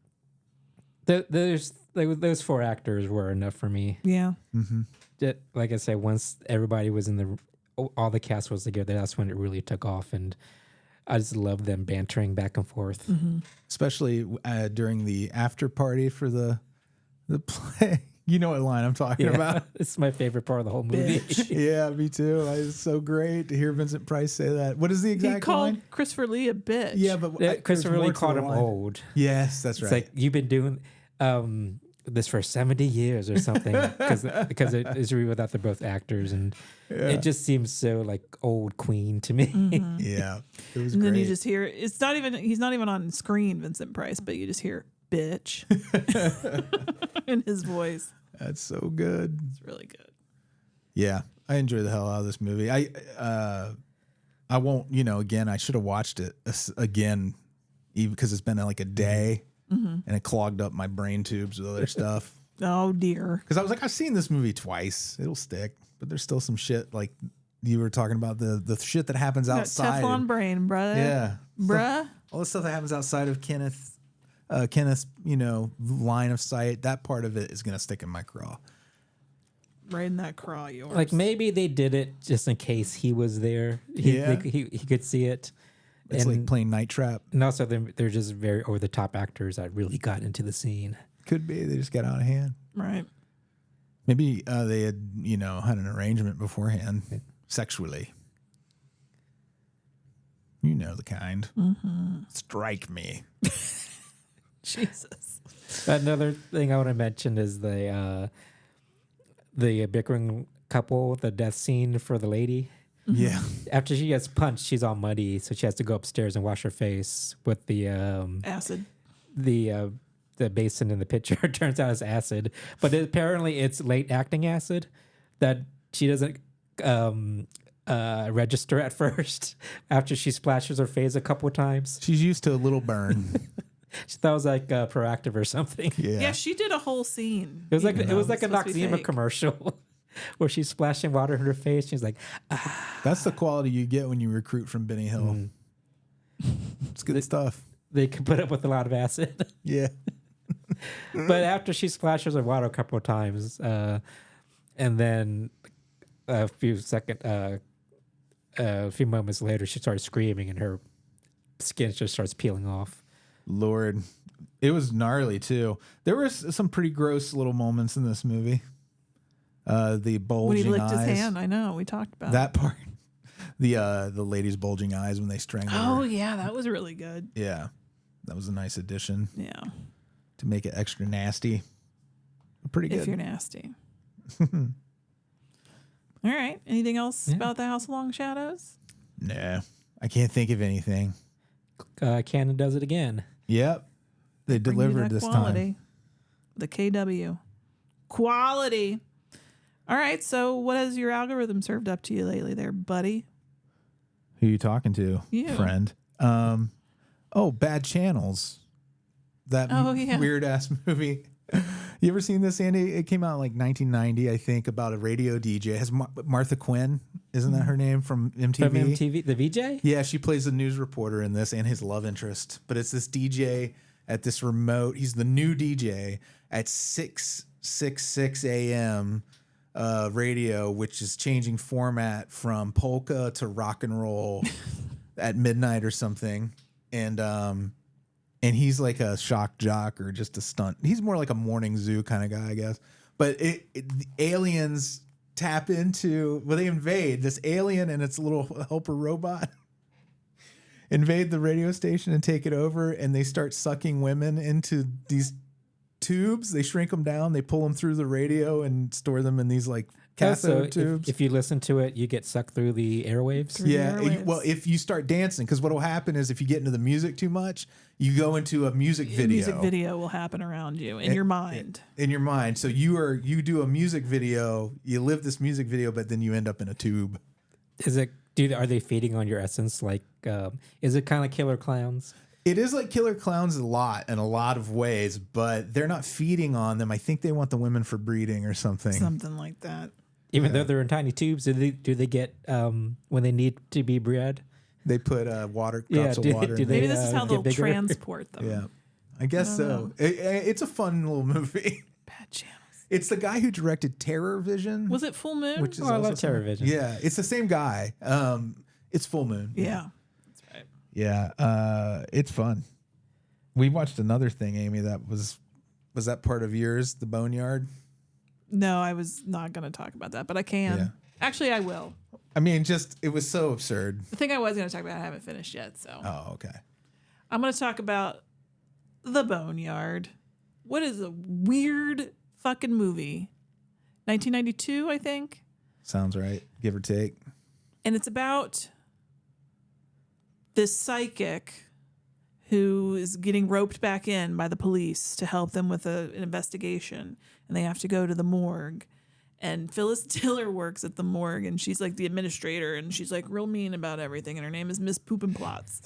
Those 4 actors were enough for me. Yeah. Like I said, once everybody was all the cast was together, that's when it really took off, and I just love them bantering back and forth. Especially during the after party for the play. You know what line I'm talking about. It's my favorite part of the whole movie. Yeah, me too. It's so great to hear Vincent Price say that. What is the He exact called line? Christopher Lee a bitch. Yeah, but Christopher there's more Lee to called the him line. old. Yes, that's It's right. like, you've been doing this for 70 years or something, because it is revealed that they're both actors, and it just seems so like old Queen to me. Yeah, it was And great. then you just hear he's not even on screen, Vincent Price, but you just hear bitch in his voice. That's so good. It's really good. Yeah, I enjoy the hell out of this movie. I won't, again, I should have watched it again, even because it's been like a day and it clogged up my brain tubes with other stuff. Oh dear. Because I was like, I've seen this movie twice. It'll stick. But there's still some shit like you were talking about, the shit that happens Got outside. Teflon brain, brother. Yeah. Bruh. All the stuff that happens outside of Kenneth's, line of sight, that part of it is going to stick in my craw. Right in that craw of yours. Like maybe they did it just in case he was there. He could see it. It's and, like playing Night Trap. and also they're just very over the top actors that really got into the scene. Could be. They just got out of hand. Right. Maybe they had, had an arrangement beforehand sexually. You know the kind. Mm-hmm. Strike me. Jesus. Another thing I want to mention is the bickering couple, the death scene for the lady. Yeah. After she gets punched, she's all muddy, so she has to go upstairs and wash her face with the Acid. The basin in the pitcher. Turns out it's acid, but apparently it's late acting acid that she doesn't register at first. After she splashes her face a couple of times, She's used to a little burn. she thought it was like proactive or something. Yeah, she did a whole scene. It was like even though a supposed to be Noxzema fake. commercial where she's splashing water in her face. She's like, That's the quality you get when you recruit from Benny Hill. It's good stuff. they can put up with a lot of acid. Yeah. But after she splashes her water a couple of times, and then a few moments later, she starts screaming and her skin just starts peeling off. Lord. It was gnarly too. There were some pretty gross little moments in this movie. The bulging When he licked eyes. his hand, I know. We talked about That part. The lady's bulging eyes when they strangled Oh, her. yeah, that was really good. Yeah. That was a nice addition Yeah, to make it extra nasty. Pretty good. if you're nasty. All right. Anything else about the House of Long Shadows? Nah. I can't think of anything. Cannon does it again. Yep. They Bring you delivered that this quality. time. The KW. Quality. All right. So, what has your algorithm served up to you lately there, buddy? Who you talking to, You. friend? Bad Channels. That yeah. weird ass movie. You ever seen this, Andy? It came out in like 1990, I think, about a radio DJ. It has Martha Quinn, isn't that her name, from MTV? From MTV, the VJ? Yeah, she plays the news reporter in this and his love interest. But it's this DJ at this remote. He's the new DJ at 6:66 a.m. Radio, which is changing format from polka to rock and roll at midnight or something. And he's like a shock jock or just a stunt. He's more like a morning zoo kind of guy, I guess. But the aliens tap into, they invade this alien and its little helper robot. Invade the radio station and take it over, and they start sucking women into these tubes. They shrink them down, they pull them through the radio and store them in these like cathode tubes. If you listen to it, you get sucked through the airwaves. Yeah, airwaves. well, if you start dancing, because what will happen is if you get into the music too much, you go into a music video. Music video will happen around you in your mind. In your mind. So you do a music video, you live this music video, but then you end up in a tube. Are they feeding on your essence? Like, is it kind of Killer Clowns? It is like Killer Clowns in a lot of ways, but they're not feeding on them. I think they want the women for breeding or something. Something like that. Even though they're in tiny tubes, do they get when they need to be bred? They put drops of water. do in they, Maybe this is how get they'll bigger? transport them. Yeah, I guess so. It's a fun little movie. Bad channels. It's the guy who directed Terror Vision. Was it Full Moon? Which is I also love Terror Vision. Yeah, it's the same guy. It's Full Moon. Yeah. That's right. Yeah, it's fun. We watched another thing, Amy, that was that part of yours, the Boneyard? No, I was not going to talk about that, but I can. Yeah. Actually, I will. I mean, it was so absurd. The thing I was going to talk about, I haven't finished yet. So Oh, okay. I'm going to talk about The Boneyard. What is a weird fucking movie? 1992, I think. Sounds right, give or take. And it's about this psychic who is getting roped back in by the police to help them with an investigation. And they have to go to the morgue. And Phyllis Diller works at the morgue, and she's like the administrator, and she's like real mean about everything. And her name is Miss Poopinplots.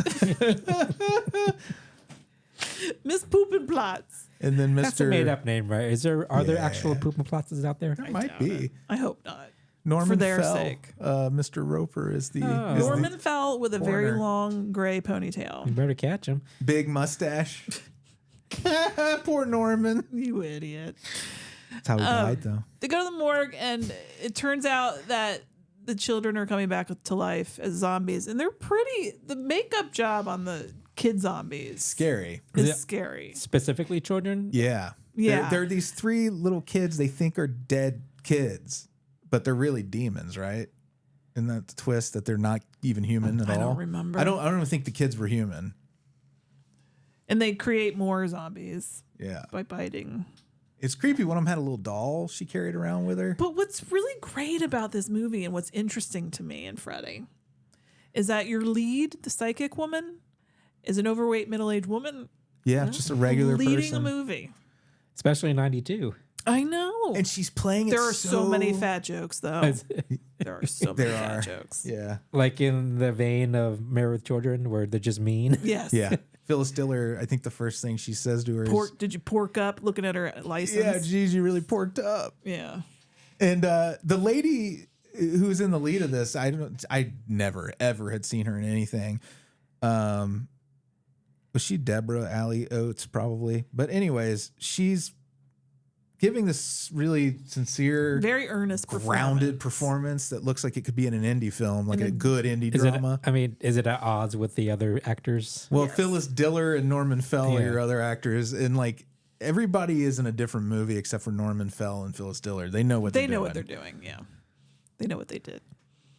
Miss Poopinplots. And then Mr. That's a made up name, right? Are there actual Poopinplots out there? There might be. I hope not. Norman For their Fell, sake. Mr. Roper is the Norman Fell with a very Foreigner. long gray You ponytail. better catch him. big mustache. Poor Norman. You idiot. That's how he died, though. They go to the morgue, and it turns out that the children are coming back to life as zombies, and they're the makeup job on the kid zombies Scary. is it- scary. Specifically children? Yeah. Yeah. There are these three little kids they think are dead kids, but they're really demons, right? Isn't that the twist that they're not even human at all? I don't remember. I don't even think the kids were human. And they create more zombies Yeah. by biting. It's creepy. One of them had a little doll she carried around with her. But what's really great about this movie and what's interesting to me and Freddy is that your lead, the psychic woman, is an overweight middle-aged woman Yeah, just a regular leading person. a movie. Especially in 92. I know. And she's playing it there are so many fat jokes, though. There are so many fat jokes. Yeah. Like in the vein of Married with Children, where they're just mean. Yes. Yeah. Phyllis Diller, I think the first thing she says to her is, Did you pork up looking at her license? yeah, geez, you really porked up. Yeah. And the lady who's in the lead of this, I never, ever had seen her in anything. Was she Deborah Alley Oates? Probably. But anyways, she's giving this really sincere, Very earnest, grounded performance that looks like it could be in an indie film, like a good indie drama. Is it at odds with the other actors? Well, Phyllis Diller and Norman Fell are Yeah. your other actors, and like everybody is in a different movie except for Norman Fell and Phyllis Diller. They know what They they're know doing. what they're doing. Yeah. They know what they did.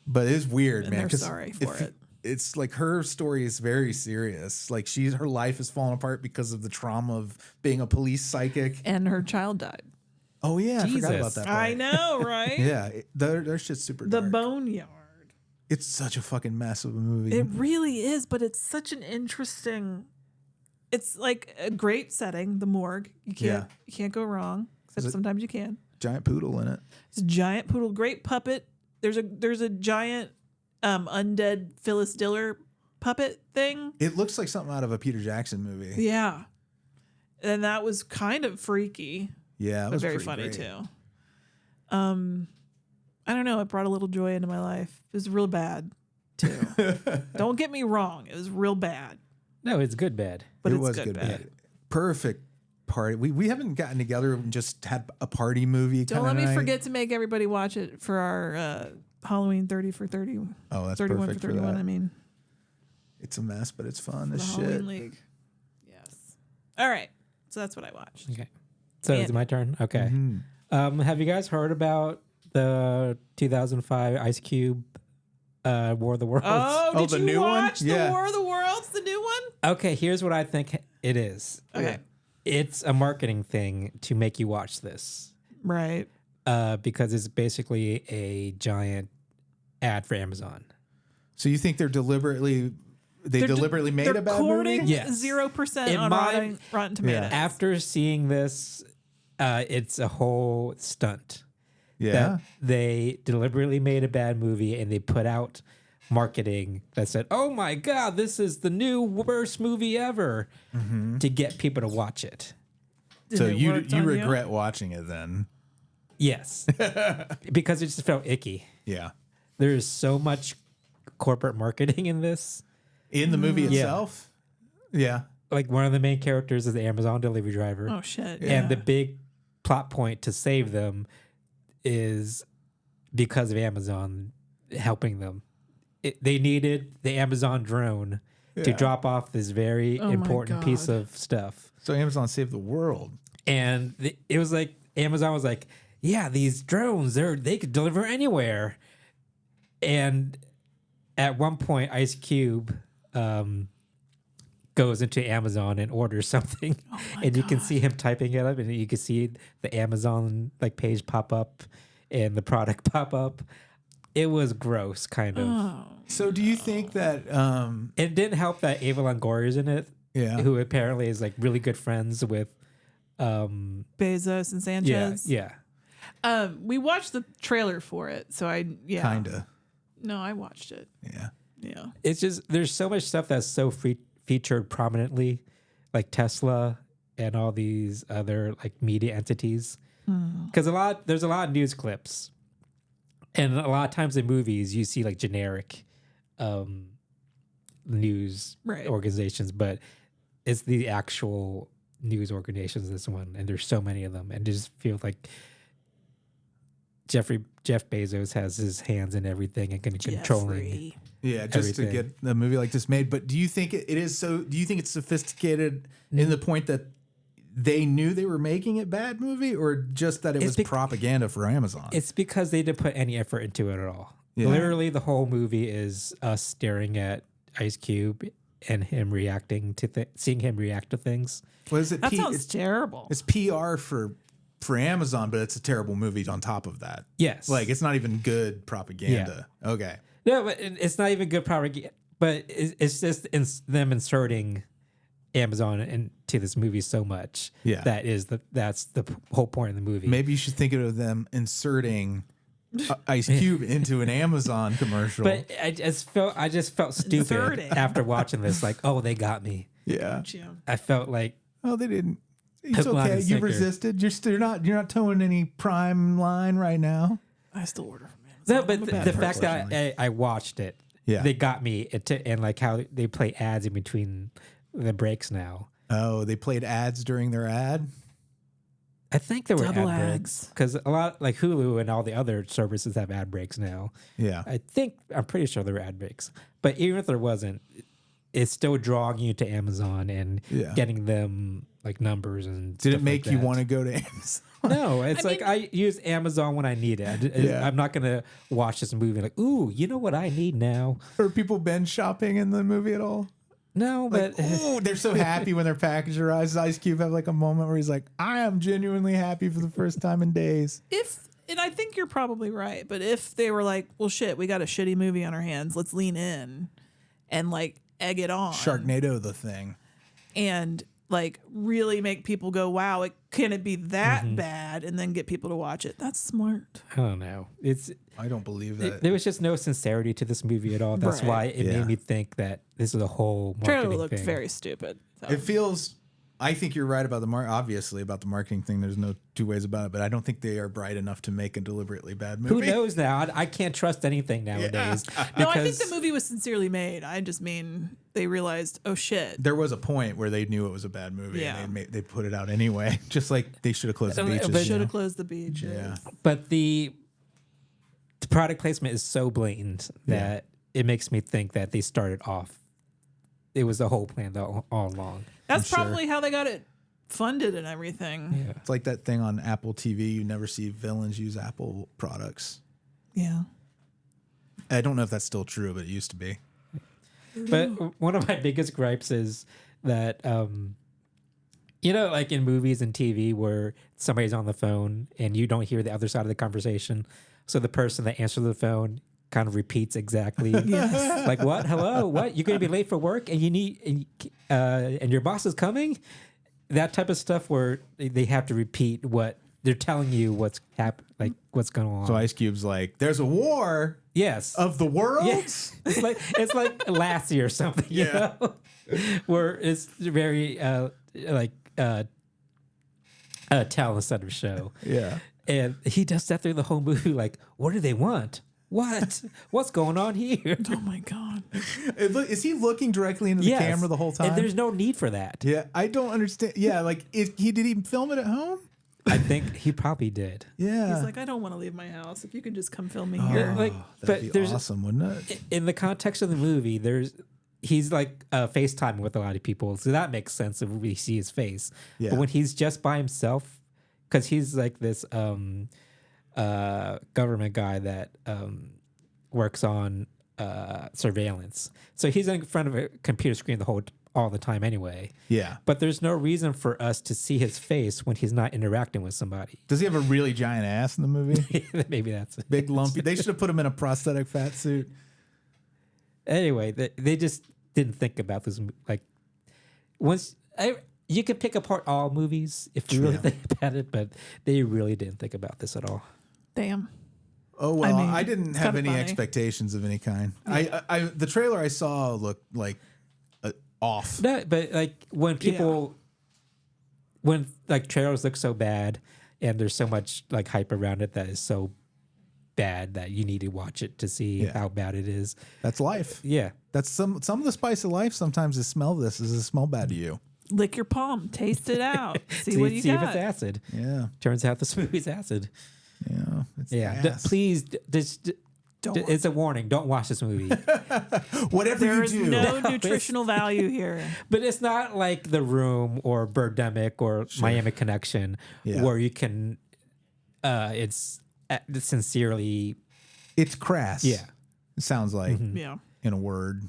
But it's weird, And man. they're 'cause sorry for it. It's like her story is very serious. Like her life is falling apart because of the trauma of being a police psychic. And her child died. Oh yeah, I forgot Jesus. about that part. I know, right? Yeah, their shit's super The dark. Boneyard. It's such a fucking mess of a movie. It really is, but it's such an interesting. It's like a great setting, the morgue. You can't go wrong. Except sometimes you can. Giant poodle in it. It's a giant poodle, great puppet. There's a giant undead Phyllis Diller puppet thing. It looks like something out of a Peter Jackson movie. Yeah, and that was kind of freaky. Yeah, it But was very pretty funny great. too. I don't know. It brought a little joy into my life. It was real bad too. Don't get me wrong. It was real bad, No, it's good bad. but It it's was good, good bad. bad. Perfect party. We haven't gotten together and just had a party movie. Don't let me forget to make everybody watch it for our Halloween 30 for 30. Oh, that's 31 perfect for for 31. that. I mean, It's a mess, but it's fun the as Halloween shit. League. Yes. All right. So that's what I watched. Okay. So And- is it my turn? Okay. Mm-hmm. Have you guys heard about the 2005 Ice Cube War of the Worlds? Oh, Oh, did the you new one? watch the Yeah. War of the Worlds, the new one? Okay, here's what I think it is. Okay. It's a marketing thing to make you watch this Right. because it's basically a giant ad for Amazon. So you think they're deliberately made they're a bad courting movie? Yes. 0% In on my- Rotten Tomatoes. After seeing this, it's a whole stunt. Yeah. That they deliberately made a bad movie and they put out marketing that said, "Oh my God, this is the new worst movie ever," to get people to watch it. So Did it you work on regret watching it then? Yes, because it just felt icky. Yeah. There is so much corporate marketing in this. In the movie Yeah. itself? Yeah. Like one of the main characters is the Amazon delivery driver, Oh shit! and the big plot point to save them is because of Amazon helping them. They needed the Amazon drone to Yeah. drop off this very Oh my important piece God. of stuff. So Amazon saved the world. And it was like Amazon was like, yeah, these drones, they could deliver anywhere. And at one point, Ice Cube goes into Amazon and orders something, and you can see him typing it up, and you can see the Amazon like page pop up and the product pop up. It was gross, kind of. So do you think that It didn't help that Ava Longoria's in it, yeah. who apparently is like really good friends with. Bezos and Sanchez. Yeah. We watched the trailer for it, so Kinda. No, I watched it. Yeah. Yeah. It's just there's so much stuff that's so featured prominently, like Tesla and all these other like media entities. Because there's a lot of news clips, and a lot of times in movies you see like generic news Right. organizations, but it's the actual news organizations. This one, and there's so many of them, and it just feels like Jeff Bezos has his hands in everything and can controlling. Jeffrey. Yeah, just to Everything. get a movie like this made. But do you think it is so? Do you think it's sophisticated in the point that they knew they were making a bad movie, or just that it was propaganda for Amazon? It's because they didn't put any effort into it at all. Yeah. Literally, the whole movie is us staring at Ice Cube and him reacting to seeing him react to things. What is it? That sounds terrible. It's PR for Amazon, but it's a terrible movie on top of that. Yes. Like, it's not even good propaganda. Yeah. Okay. No, but it's not even good propaganda. But it's just them inserting Amazon into this movie so much. Yeah. That's the whole point of the movie. Maybe you should think of them inserting Ice Cube into an Amazon commercial. But I just felt stupid after watching this. Like, oh, they got me. Yeah. I felt like, oh, they didn't. It's okay. You resisted. You're not towing any Prime line right now. I still order from no, Amazon. but the fact that I watched it, they got me. And like how they play ads in between the breaks now. Oh, they played ads during their ad? I think there were Double ad ads. breaks because a lot like Hulu and all the other services have ad breaks now. Yeah. I'm pretty sure there were ad breaks. But even if there wasn't, it's still drawing you to Amazon and getting them like numbers and Did it make like you that. want to go to Amazon? No, it's I use Amazon when I need it. I'm not going to watch this movie like, ooh, you know what I need now? Are people binge shopping in the movie at all? No, like, but ooh, they're so happy when their package arrives. Ice Cube have like a moment where he's like, I am genuinely happy for the first time in days. And I think you're probably right, but if they were like, well, shit, we got a shitty movie on our hands, let's lean in and like egg it on. Sharknado the thing. And like really make people go, wow, can it be that bad? And then get people to watch it. That's smart. I don't know. I don't believe that. There was just no sincerity to this movie at all. That's why it made me think that this is a whole marketing trailer looked thing. very stupid. So. It feels. I think you're right about obviously about the marketing thing. There's no two ways about it, but I don't think they are bright enough to make a deliberately bad movie. Who knows now? I can't trust anything nowadays. No, I think the movie was sincerely made. I just mean they realized, oh shit. There was a point where they knew it was a bad movie, and they put it out anyway. Just like they should have closed the beaches. They should have closed the beaches. Yeah, but the product placement is so blatant that it makes me think that they started off. It was the whole plan all along. That's probably how they got it funded and everything. Yeah. It's like that thing on Apple TV. You never see villains use Apple products. Yeah. I don't know if that's still true, but it used to be. But one of my biggest gripes is that, like in movies and TV where somebody's on the phone and you don't hear the other side of the conversation. So the person that answers the phone kind of repeats exactly like, what? Hello? What? You're going to be late for work and and your boss is coming? That type of stuff where they have to repeat what they're telling you what's what's going on. So Ice Cube's like, there's a war of the world? Yes. It's like Lassie or something, you know? Where it's very talent center show. Yeah. And he does that through the whole movie, like, what do they want? What? What's going on here? Oh my God. Is he looking directly into the camera the whole time? And there's no need for that. Yeah, I don't understand. Yeah, like did he film it at home? I think he probably did. Yeah. He's like, I don't want to leave my house. If you could just come film me here. That'd be awesome, wouldn't it? In the context of the movie, he's like FaceTiming with a lot of people, so that makes sense if we see his face. Yeah. But when he's just by himself, because he's like this government guy that works on surveillance, so he's in front of a computer screen all the time anyway. Yeah. But there's no reason for us to see his face when he's not interacting with somebody. Does he have a really giant ass in the movie? Maybe that's it. Big lumpy. They should have put him in a prosthetic fat suit. Anyway, they just didn't think about this. Like, you could pick apart all movies if you really think about it, but they really didn't think about this at all. Damn. Oh well, I mean, I didn't have any funny. expectations of any kind. I the trailer I saw looked like off. No, but like when like trailers look so bad and there's so much like hype around it that is so bad that you need to watch it to see how bad it is. That's life. Yeah. That's some of the spice of life. Sometimes is smell this. Does it smell bad to you? Lick your palm. Taste it out. See what you see got. if it's acid. Yeah. Turns out this movie's acid. Yeah. It's Yeah. ass. Please just It's a warning. Don't watch this movie. Whatever There you is do. no nutritional value here. But it's not like The Room or Birdemic or Miami Connection, where you can. It's sincerely. It's crass. Yeah. It sounds like Yeah. in a word.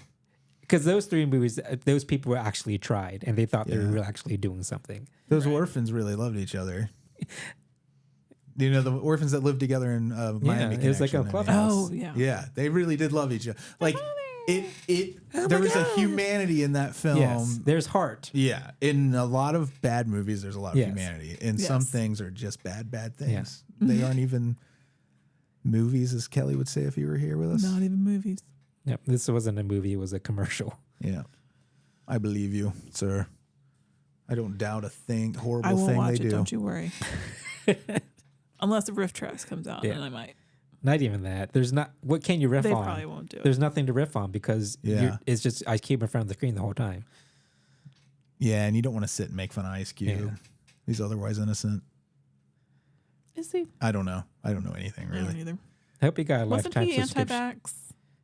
Because those 3 movies, those people were actually tried, and they thought they were actually doing something. Those orphans really loved each other. You know, the orphans that lived together in Miami. it was like a Connection, clubhouse. Oh, yeah. Yeah, they really did love each other. Like there was a humanity in that film. Yes, there's heart. Yeah, in a lot of bad movies, there's a lot of Yes. humanity, and some things are just bad things. Yes. They aren't even movies, as Kelley would say if he were here with us. Not even movies. Yep, this wasn't a movie; it was a commercial. Yeah, I believe you, sir. I don't doubt a horrible I won't thing watch they it, do. don't you worry. Unless the riff tracks comes out, Yeah. then I might. Not even that. There's not. What can you riff They on? probably won't do it. There's nothing to riff on because Yeah. it's just Ice Cube in front of the screen the whole time. Yeah, and you don't want to sit and make fun of Ice Cube. Yeah. He's otherwise innocent. Is he? I don't know. I don't know anything I don't really. either. I hope he got a Wasn't lifetime he subscription. anti-vax?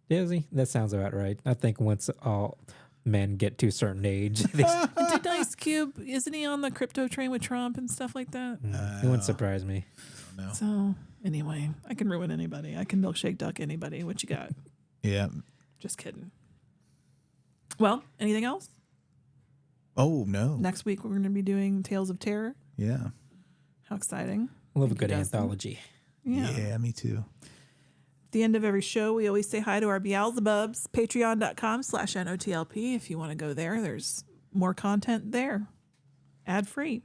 Is he? That sounds about right. I think once all men get to a certain age, Did Ice Cube, isn't he on the crypto train with Trump and stuff like that? it wouldn't surprise me. No. So, anyway, I can ruin anybody. I can milkshake duck anybody. What you got? Yeah. Just kidding. Well, anything else? Oh no. Next week, we're going to be doing Tales of Terror. Yeah. How exciting. I love a Thank you, good Dustin. anthology. Yeah. Me too. At the end of every show, we always say hi to our Beelzebubs. Patreon.com/NOTLP. If you want to go there, there's more content there. Ad free.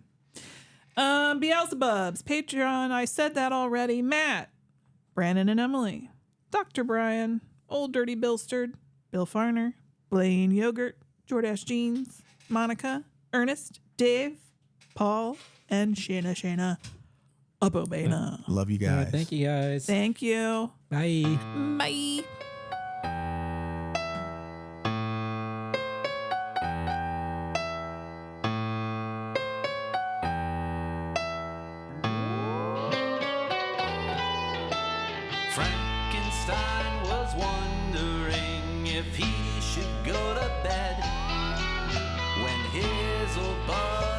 Beelzebubs. Patreon. I said that already. Matt, Branan and Emily, Dr. Brian, Old Dirty Billsterd, Bill Fahrner, Blayne Yogurt, Jordache Jeans, Monica, Ernest, Dave, Paul, and Shayna. Uppo Blayne. Love you All right, guys. thank you guys. Thank you. Bye. Bye. Frankenstein was wondering if he should go to bed when his old bud